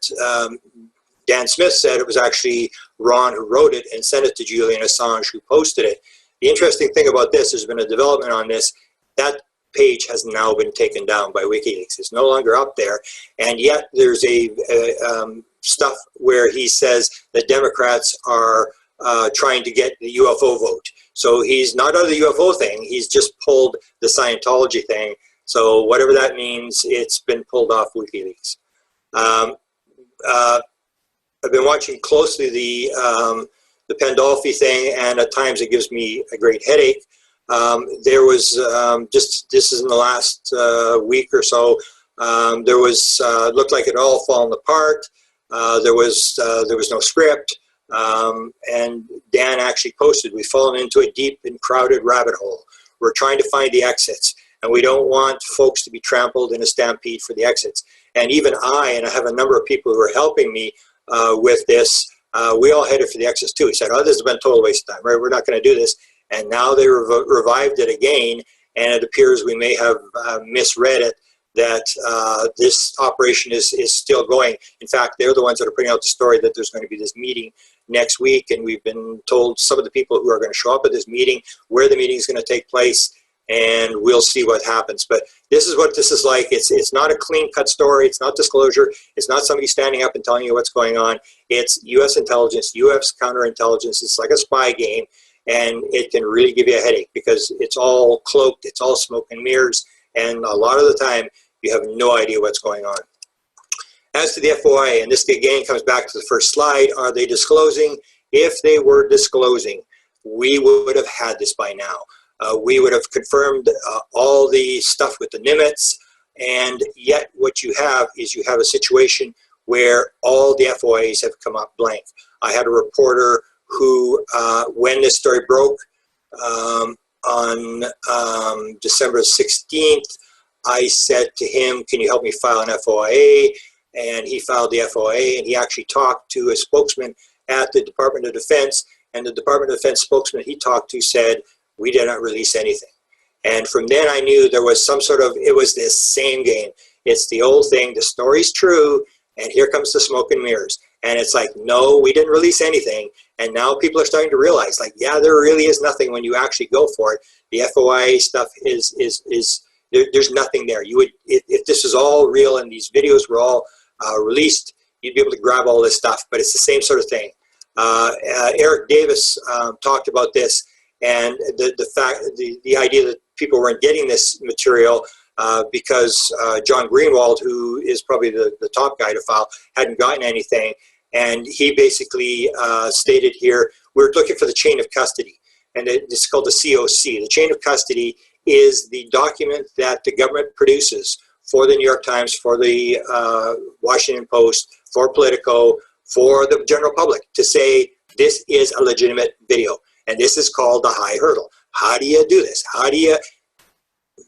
Dan Smith said it was actually Ron who wrote it and sent it to Julian Assange, who posted it. The interesting thing about this, there's been a development on this, that page has now been taken down by WikiLeaks. It's no longer up there, and yet there's stuff where he says that Democrats are trying to get the UFO vote. So he's not out of the UFO thing, he's just pulled the Scientology thing. So whatever that means, it's been pulled off WikiLeaks. I've been watching closely the Pandolfi thing, and at times it gives me a great headache. There was this is in the last week or so. There was looked like it all fallen apart. There was no script, and Dan actually posted, "We've fallen into a deep and crowded rabbit hole. We're trying to find the exits, and we don't want folks to be trampled in a stampede for the exits." And even I have a number of people who are helping me with this. We all headed for the exits too. He said, "Oh, this has been a total waste of time. Right? We're not going to do this." And now they revived it again, and it appears we may have misread it, that this operation is still going. In fact, they're the ones that are putting out the story that there's going to be this meeting next week, and we've been told some of the people who are going to show up at this meeting, where the meeting is going to take place, and we'll see what happens. But this is what this is like. It's not a clean-cut story. It's not disclosure. It's not somebody standing up and telling you what's going on. It's U.S. intelligence, U.S. counterintelligence. It's like a spy game, and it can really give you a headache because it's all cloaked. It's all smoke and mirrors, and a lot of the time you have no idea what's going on. As to the FOIA, and this again comes back to the first slide, are they disclosing? If they were disclosing, we would have had this by now. We would have confirmed all the stuff with the Nimitz, and yet what you have is you have a situation where all the FOIAs have come up blank. I had a reporter who, when this story broke on December 16th, I said to him, "Can you help me file an FOIA?" And he filed the FOIA, and he actually talked to a spokesman at the Department of Defense, and the Department of Defense spokesman he talked to said, "We did not release anything." And from then I knew there was some sort of, it was this same game. It's the old thing, the story's true, and here comes the smoke and mirrors. And it's like, no, we didn't release anything. And now people are starting to realize, like, yeah, there really is nothing when you actually go for it. The FOIA stuff there's nothing there. You would, if this was all real and these videos were all released, you'd be able to grab all this stuff, but it's the same sort of thing. Eric Davis talked about this, and the idea that people weren't getting this material because John Greenwald, who is probably the top guy to file, hadn't gotten anything. And he basically stated here, we're looking for the chain of custody. And it's called the COC. The chain of custody is the document that the government produces for the New York Times, for the Washington Post, for Politico, for the general public to say this is a legitimate video. And this is called the high hurdle. How do you do this? How do you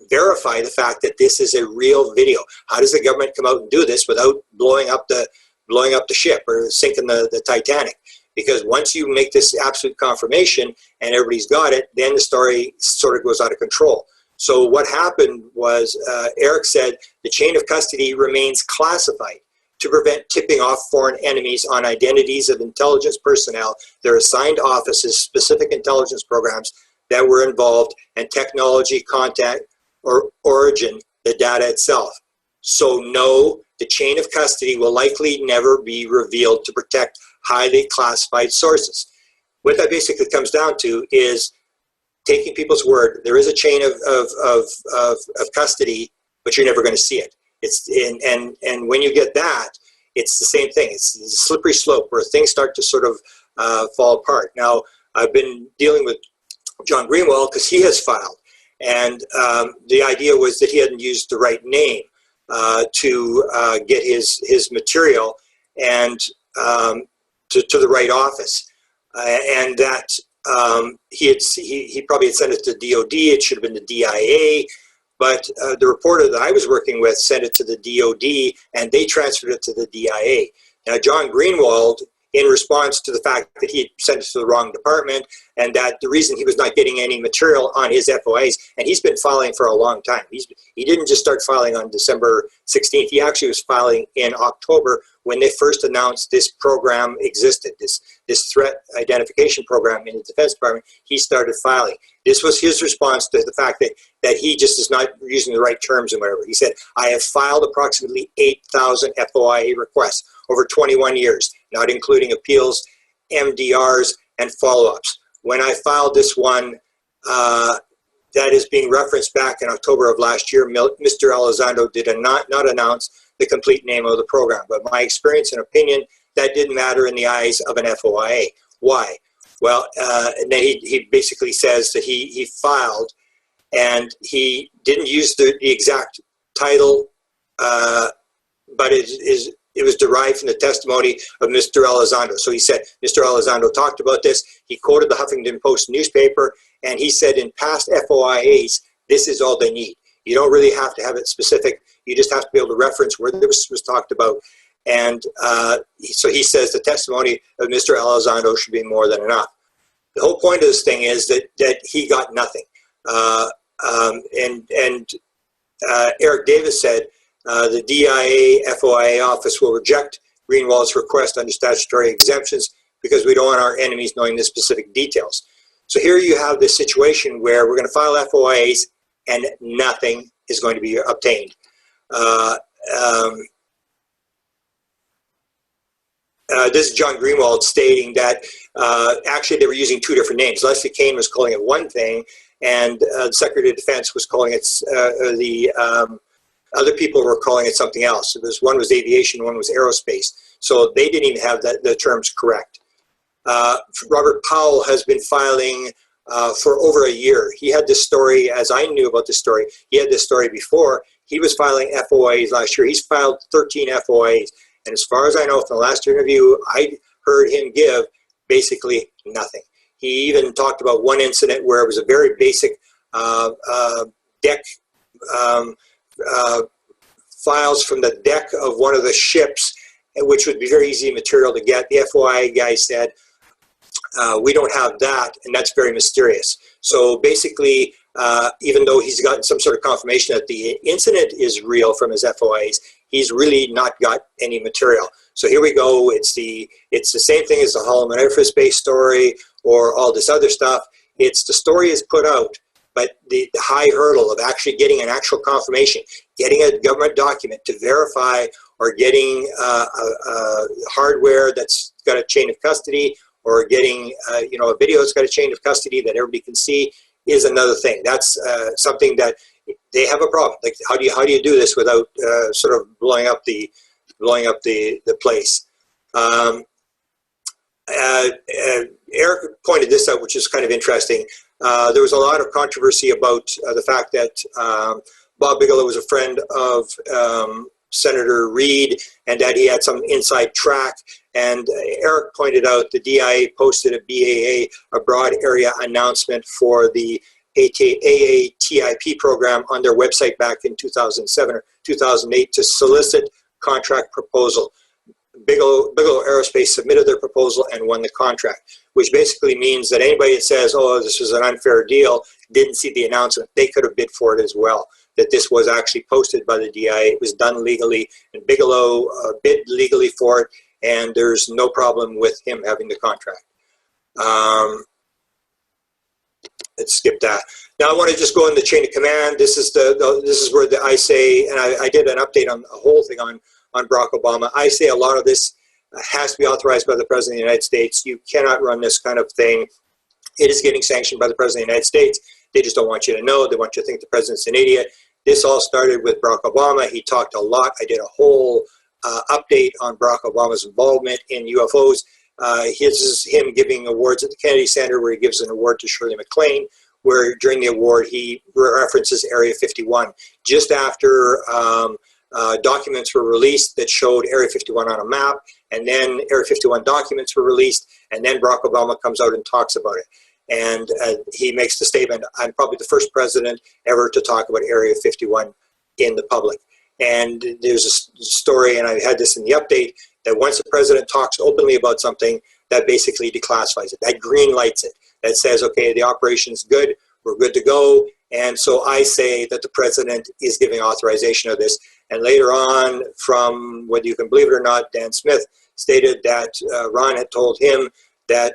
verify the fact that this is a real video? How does the government come out and do this without blowing up the ship or sinking the Titanic? Because once you make this absolute confirmation and everybody's got it, then the story sort of goes out of control. So what happened was Eric said the chain of custody remains classified to prevent tipping off foreign enemies on identities of intelligence personnel, their assigned offices, specific intelligence programs that were involved, and technology, contact, or origin, the data itself. So no, the chain of custody will likely never be revealed to protect highly classified sources. What that basically comes down to is taking people's word. There is a chain of custody, but you're never going to see it. It's and when you get that, it's the same thing. It's a slippery slope where things start to sort of fall apart. Now, I've been dealing with John Greenwald because he has filed, and the idea was that he hadn't used the right name to get his material and to the right office, and that he probably had sent it to DOD. It should have been the DIA. But the reporter that I was working with sent it to the DOD, and they transferred it to the DIA. Now, John Greenwald, in response to the fact that he had sent it to the wrong department, and that the reason he was not getting any material on his FOIs, and he's been filing for a long time. He didn't just start filing on December 16th. He actually was filing in October when they first announced this program existed, this threat identification program in the Defense Department. He started filing. This was his response to the fact that he just is not using the right terms and whatever. He said, I have filed approximately 8,000 FOIA requests over 21 years, not including appeals, MDRs, and follow-ups. When I filed this one, that is being referenced back in October of last year, Mr. Elizondo did not announce the complete name of the program. But my experience and opinion, that didn't matter in the eyes of an FOIA. Why? Well, and then he basically says that he filed and he didn't use the exact title, but it was derived from the testimony of Mr. Elizondo. So he said, Mr. Elizondo talked about this. He quoted the Huffington Post newspaper, and he said in past FOIAs, this is all they need. You don't really have to have it specific. You just have to be able to reference where this was talked about. And so he says the testimony of Mr. Elizondo should be more than enough. The whole point of this thing is that he got nothing. Eric Davis said, the DIA FOIA office will reject Greenwald's request under statutory exemptions because we don't want our enemies knowing the specific details. So here you have this situation where we're going to file FOIAs and nothing is going to be obtained. This is John Greenwald stating that actually they were using two different names. Leslie Kean was calling it one thing, and the Secretary of Defense was calling it other people were calling it something else. So one was aviation, one was aerospace. So they didn't even have the terms correct. Robert Powell has been filing for over a year. He had this story, as I knew about this story, he had this story before. He was filing FOIAs last year. He's filed 13 FOIAs. And as far as I know, from the last interview I heard him give, basically nothing. He even talked about one incident where it was a very basic deck files from the deck of one of the ships, which would be very easy material to get. The FOIA guy said, we don't have that, and that's very mysterious. So basically, even though he's gotten some sort of confirmation that the incident is real from his FOIAs, he's really not got any material. So here we go. It's the same thing as the Holloman Air Force Base story or all this other stuff. It's the story is put out, but the high hurdle of actually getting an actual confirmation, getting a government document to verify, or getting hardware that's got a chain of custody, or getting a video that's got a chain of custody that everybody can see, is another thing. That's something that they have a problem. Like how do you do this without sort of blowing up the place? Eric pointed this out, which is kind of interesting. There was a lot of controversy about the fact that Bob Bigelow was a friend of Senator Reid and that he had some inside track. And Eric pointed out the DIA posted a BAA, a broad area announcement for the AATIP program on their website back in 2007 or 2008 to solicit contract proposal. Bigelow Aerospace submitted their proposal and won the contract, which basically means that anybody that says, oh, this was an unfair deal, didn't see the announcement, they could have bid for it as well. That this was actually posted by the DIA, it was done legally, and Bigelow bid legally for it, and there's no problem with him having the contract. Let's skip that. Now I want to just go in the chain of command. This is where I say, and I did an update on the whole thing on Barack Obama. I say a lot of this has to be authorized by the President of the United States. You cannot run this kind of thing. It is getting sanctioned by the President of the United States. They just don't want you to know. They want you to think the President's an idiot. This all started with Barack Obama. He talked a lot. I did a whole update on Barack Obama's involvement in UFOs. This is him giving awards at the Kennedy Center, where he gives an award to Shirley MacLaine, where during the award he references Area 51. Just after documents were released that showed Area 51 on a map, and then Area 51 documents were released, and then Barack Obama comes out and talks about it. And he makes the statement, I'm probably the first president ever to talk about Area 51 in the public. And there's a story, and I had this in the update, that once the president talks openly about something, that basically declassifies it. That green lights it. That says, okay, the operation's good, we're good to go. And so I say that the president is giving authorization of this. And later on, from whether you can believe it or not, Dan Smith stated that Ron had told him that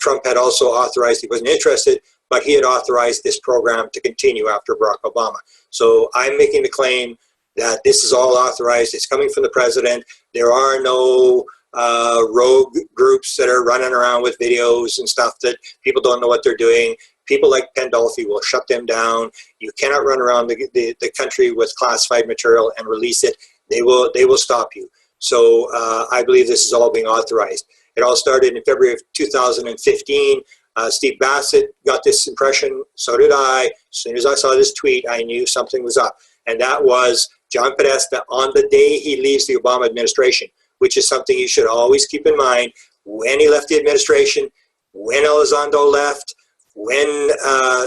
Trump had also authorized, he wasn't interested, but he had authorized this program to continue after Barack Obama. So I'm making the claim that this is all authorized. It's coming from the president. There are no rogue groups that are running around with videos and stuff that people don't know what they're doing. People like Pandolfi will shut them down. You cannot run around the country with classified material and release it. They will stop you. So I believe this is all being authorized. It all started in February of 2015. Steve Bassett got this impression, so did I. As soon as I saw this tweet, I knew something was up. And that was John Podesta on the day he leaves the Obama administration, which is something you should always keep in mind. When he left the administration, when Elizondo left, when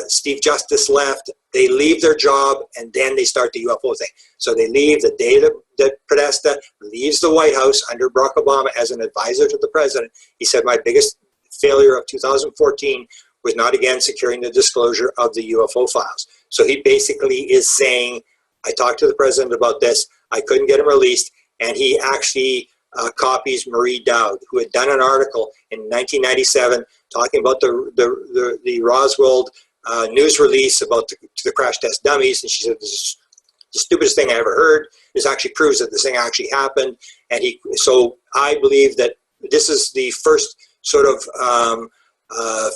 Steve Justice left, they leave their job and then they start the UFO thing. So they leave the day that Podesta leaves the White House under Barack Obama as an advisor to the president. He said, my biggest failure of 2014 was not again securing the disclosure of the UFO files. So he basically is saying, I talked to the president about this, I couldn't get him released, and he actually copies Marie Dowd, who had done an article in 1997 talking about the Roswell news release about the crash test dummies, and she said, this is the stupidest thing I ever heard. This actually proves that this thing actually happened. And so I believe that this is the first sort of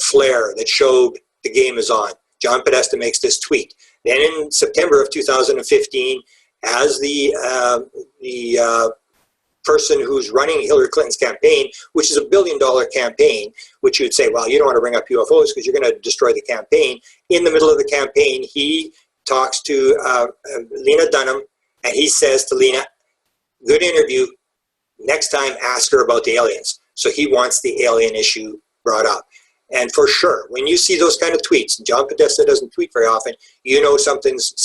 flare that showed the game is on. John Podesta makes this tweet. Then in September of 2015, as the person who's running Hillary Clinton's campaign, which is $1 billion campaign, which you would say, well, you don't want to bring up UFOs because you're going to destroy the campaign. In the middle of the campaign, he talks to Lena Dunham, and he says to Lena, good interview, next time ask her about the aliens. So he wants the alien issue brought up. And for sure, when you see those kind of tweets, and John Podesta doesn't tweet very often, you know something's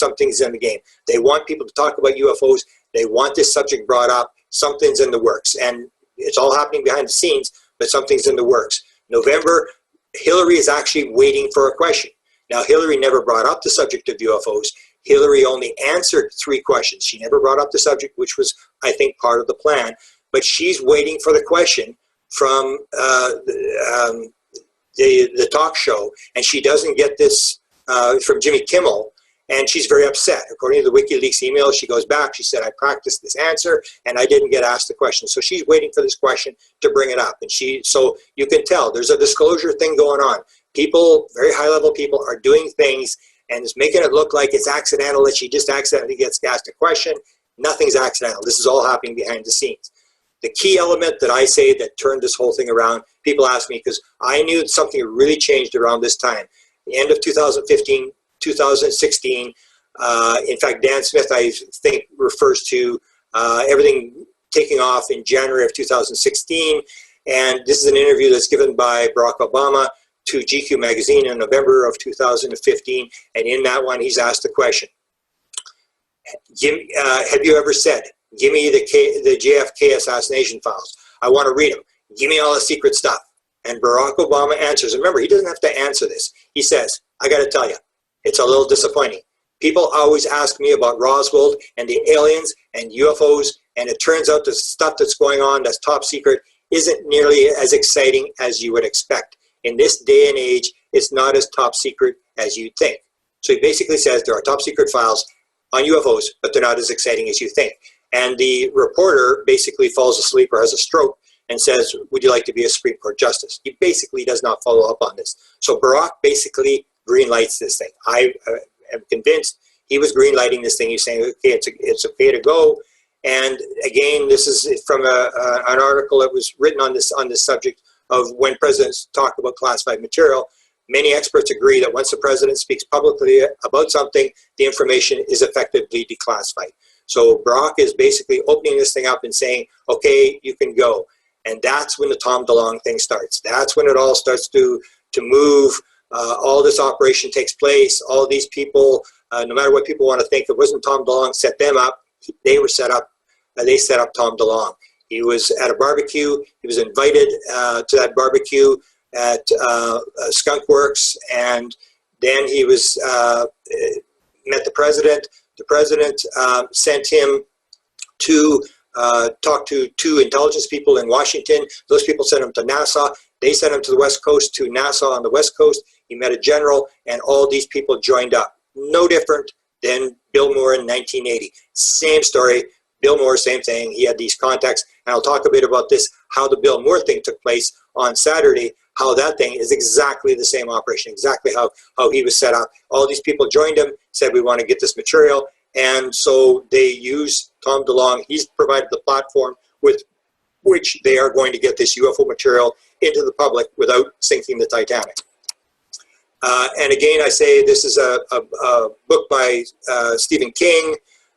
in the game. They want people to talk about UFOs. They want this subject brought up. Something's in the works. And it's all happening behind the scenes, but something's in the works. November, Hillary is actually waiting for a question. Now, Hillary never brought up the subject of UFOs. Hillary only answered 3 questions. She never brought up the subject, which was, I think, part of the plan. But she's waiting for the question from the talk show, and she doesn't get this from Jimmy Kimmel, and she's very upset. According to the WikiLeaks email, she goes back, she said, I practiced this answer, and I didn't get asked the question. So she's waiting for this question to bring it up. And so you can tell there's a disclosure thing going on. People, very high-level people, are doing things, and it's making it look like it's accidental, that she just accidentally gets asked a question. Nothing's accidental. This is all happening behind the scenes. the key element that I say that turned this whole thing around, people ask me, because I knew something really changed around this time. The end of 2015, 2016. In fact, Dan Smith, I think, refers to everything taking off in January of 2016. And this is an interview that's given by Barack Obama to GQ magazine in November of 2015. And in that one, he's asked the question, have you ever said, give me the JFK assassination files. I want to read them. Give me all the secret stuff. And Barack Obama answers. Remember, he doesn't have to answer this. He says, I got to tell you, it's a little disappointing. People always ask me about Roswell and the aliens and UFOs, and it turns out the stuff that's going on that's top secret isn't nearly as exciting as you would expect. In this day and age, it's not as top secret as you think. So he basically says there are top secret files on UFOs, but they're not as exciting as you think. And the reporter basically falls asleep or has a stroke and says, would you like to be a Supreme Court justice? He basically does not follow up on this. So Barack basically green lights this thing. I am convinced he was green lighting this thing. He's saying, okay, it's okay to go. And again, this is from an article that was written on this subject of when presidents talk about classified material. Many experts agree that once the president speaks publicly about something, the information is effectively declassified. So Barack is basically opening this thing up and saying, okay, you can go. And that's when the Tom DeLonge thing starts. That's when it all starts to move. All this operation takes place. All these people, no matter what people want to think, it wasn't Tom DeLonge set them up. They were set up. They set up Tom DeLonge. He was at a barbecue. He was invited to that barbecue at Skunk Works, and then he was met the president. The president sent him to talk to two intelligence people in Washington. Those people sent him to NASA. They sent him to the West Coast, to NASA on the West Coast. He met a general, and all these people joined up. No different than Bill Moore in 1980. Same story. Bill Moore, same thing. He had these contacts, and I'll talk a bit about this, how the Bill Moore thing took place on Saturday, how that thing is exactly the same operation, exactly how he was set up. All these people joined him, said, we want to get this material, and so they used Tom DeLonge. He's provided the platform with which they are going to get this UFO material into the public without sinking the Titanic. And again, I say this is a book by Stephen King,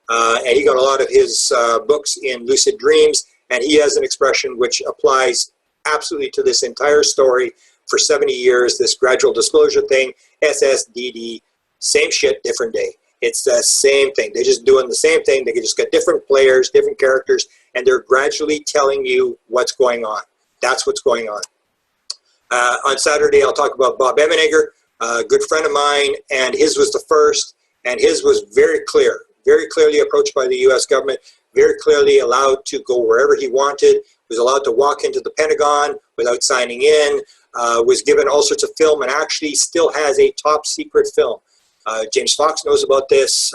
and he got a lot of his books in lucid dreams, and he has an expression which applies absolutely to this entire story for 70 years, this gradual disclosure thing, SSDD, same shit, different day. It's the same thing. They're just doing the same thing. They just got different players, different characters, and they're gradually telling you what's going on. That's what's going on. On Saturday, I'll talk about Bob Emenegger, a good friend of mine, and his was the first, and his was very clear, very clearly approached by the U.S. government, very clearly allowed to go wherever he wanted, was allowed to walk into the Pentagon without signing in, was given all sorts of film, and actually still has a top secret film. James Fox knows about this.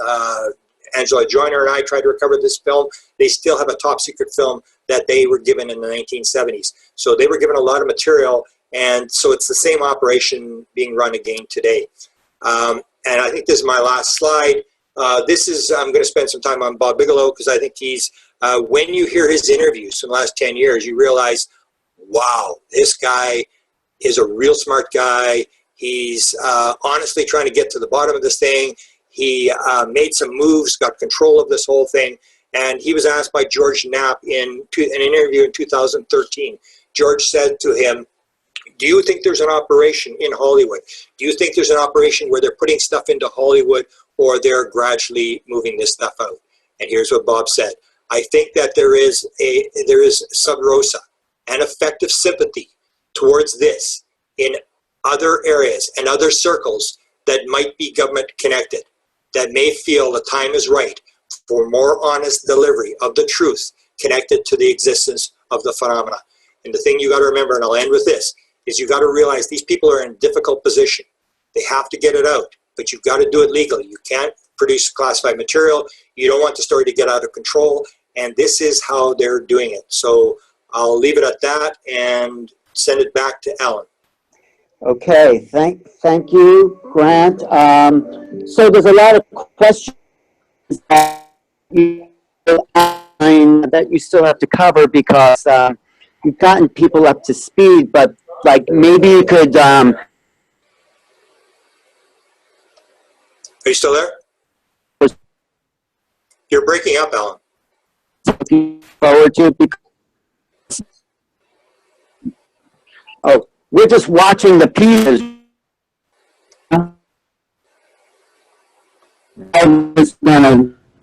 Angela Joyner and I tried to recover this film. They still have a top secret film that they were given in the 1970s. So they were given a lot of material, and so it's the same operation being run again today. And I think this is my last slide. I'm going to spend some time on Bob Bigelow because I think he's, when you hear his interviews in the last 10 years, you realize, wow, this guy is a real smart guy. He's honestly trying to get to the bottom of this thing. He made some moves, got control of this whole thing, and he was asked by George Knapp in an interview in 2013. George said to him, do you think there's an operation in Hollywood? Do you think there's an operation where they're putting stuff into Hollywood or they're gradually moving this stuff out? And here's what Bob said. I think that there is sub rosa, an effective sympathy towards this in other areas and other circles that might be government connected, that may feel the time is right for more honest delivery of the truth connected to the existence of the phenomena. And the thing you got to remember, and I'll end with this, is you got to realize these people are in a difficult position. They have to get it out, but you've got to do it legally. You can't produce classified material. You don't want the story to get out of control, and this is how they're doing it. So I'll leave it at that and send it back to Alan. Okay, thank you, Grant. So there's a lot of questions that you that you still have to cover because you've gotten people up to speed, but like maybe you could. Are you still there? You're breaking up, Alan. Forward to because, oh, we're just watching the pieces.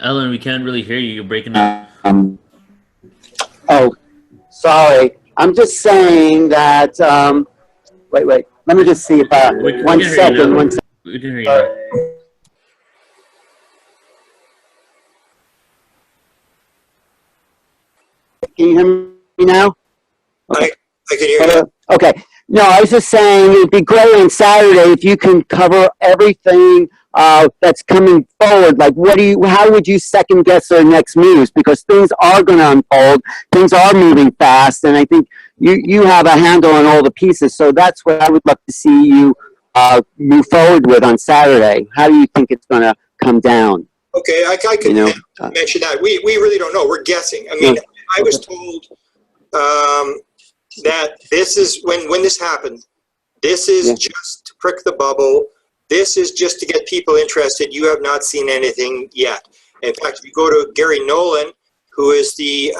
Alan, we can't really hear you. You're breaking up. Oh, sorry. I'm just saying that. Wait. Let me just see if one second. We can hear you now. Can you hear me now? Okay. I can hear you. Okay. No, I was just saying it'd be great on Saturday if you can cover everything that's coming forward. Like, how would you second guess their next moves? Because things are going to unfold. Things are moving fast, and I think you have a handle on all the pieces. So that's what I would love to see you move forward with on Saturday. How do you think it's going to come down? Okay, I can mention that. We really don't know. We're guessing. I mean, I was told that this is when this happened. This is just to prick the bubble. This is just to get people interested. You have not seen anything yet. In fact, if you go to Gary Nolan, who is the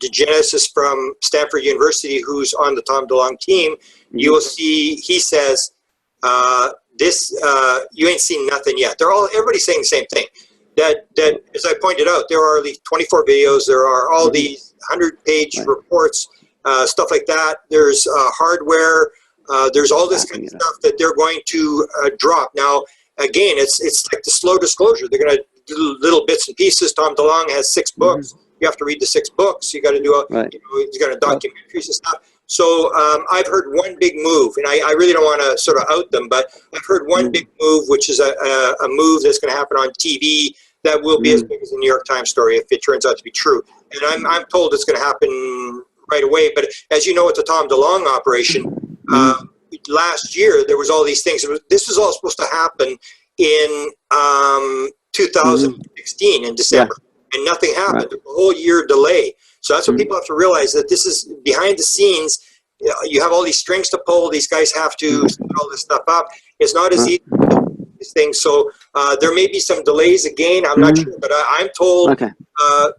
geneticist from Stanford University, who's on the Tom DeLonge team, you will see he says, you ain't seen nothing yet. Everybody's saying the same thing. That as I pointed out, there are these 24 videos. There are all these 100-page reports, stuff like that. There's hardware. There's all this kind of stuff that they're going to drop. Now, again, it's like the slow disclosure. They're going to do little bits and pieces. Tom DeLonge has 6 books. You have to read the 6 books. You got to do he's got documentaries and stuff. So I've heard one big move, and I really don't want to sort of out them, but I've heard one big move, which is a move that's going to happen on TV that will be as big as the New York Times story if it turns out to be true. And I'm told it's going to happen right away. But as you know, with the Tom DeLonge operation, last year there was all these things. This was all supposed to happen in 2016 in December, and nothing happened. Right. A whole year delay. So that's what people have to realize, that this is behind the scenes. You have all these strings to pull. These guys have to set all this stuff up. It's not as easy as these things. So there may be some delays again. I'm not sure, but I'm told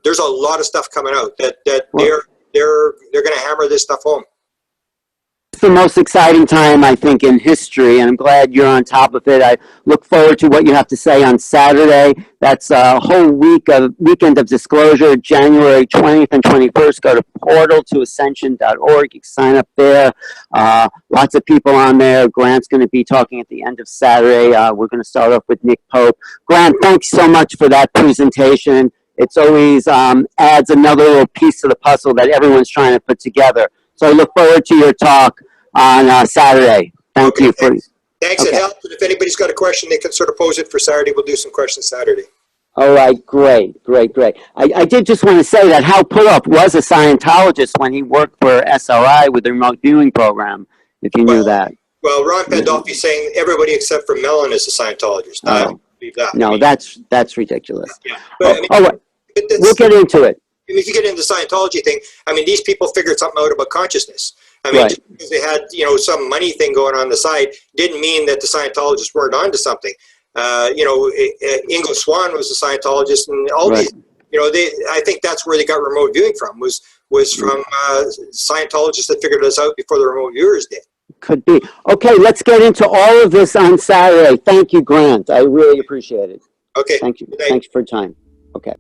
there's a lot of stuff coming out that they're going to hammer this stuff home. It's the most exciting time, I think, in history, and I'm glad you're on top of it. I look forward to what you have to say on Saturday. That's a whole weekend of disclosure, January 20th and 21st. Go to portal-to-ascension.org. You can sign up there. Lots of people on there. Grant's going to be talking at the end of Saturday. We're going to start off with Nick Pope. Grant, thanks so much for that presentation. It's always adds another little piece to the puzzle that everyone's trying to put together. So I look forward to your talk on Saturday. Thank you. Thanks. It helps. And if anybody's got a question, they can sort of pose it for Saturday. We'll do some questions Saturday. All right. Great. I did just want to say that Hal Pulloff was a Scientologist when he worked for SRI with the remote viewing program, if you knew that. Well, Ron Pandolfi's saying everybody except for Mellon is a Scientologist. I don't believe that. No, that's ridiculous. Yeah. But, we'll get into it. If you get into the Scientology thing, I mean, these people figured something out about consciousness. I mean, just because they had, some money thing going on the side didn't mean that the Scientologists weren't onto something. Ingo Swann was a Scientologist, and all these, I think that's where they got remote viewing from, was from Scientologists that figured this out before the remote viewers did. Could be. Okay, let's get into all of this on Saturday. Thank you, Grant. I really appreciate it. Okay. Thank you. Thanks for your time. Okay.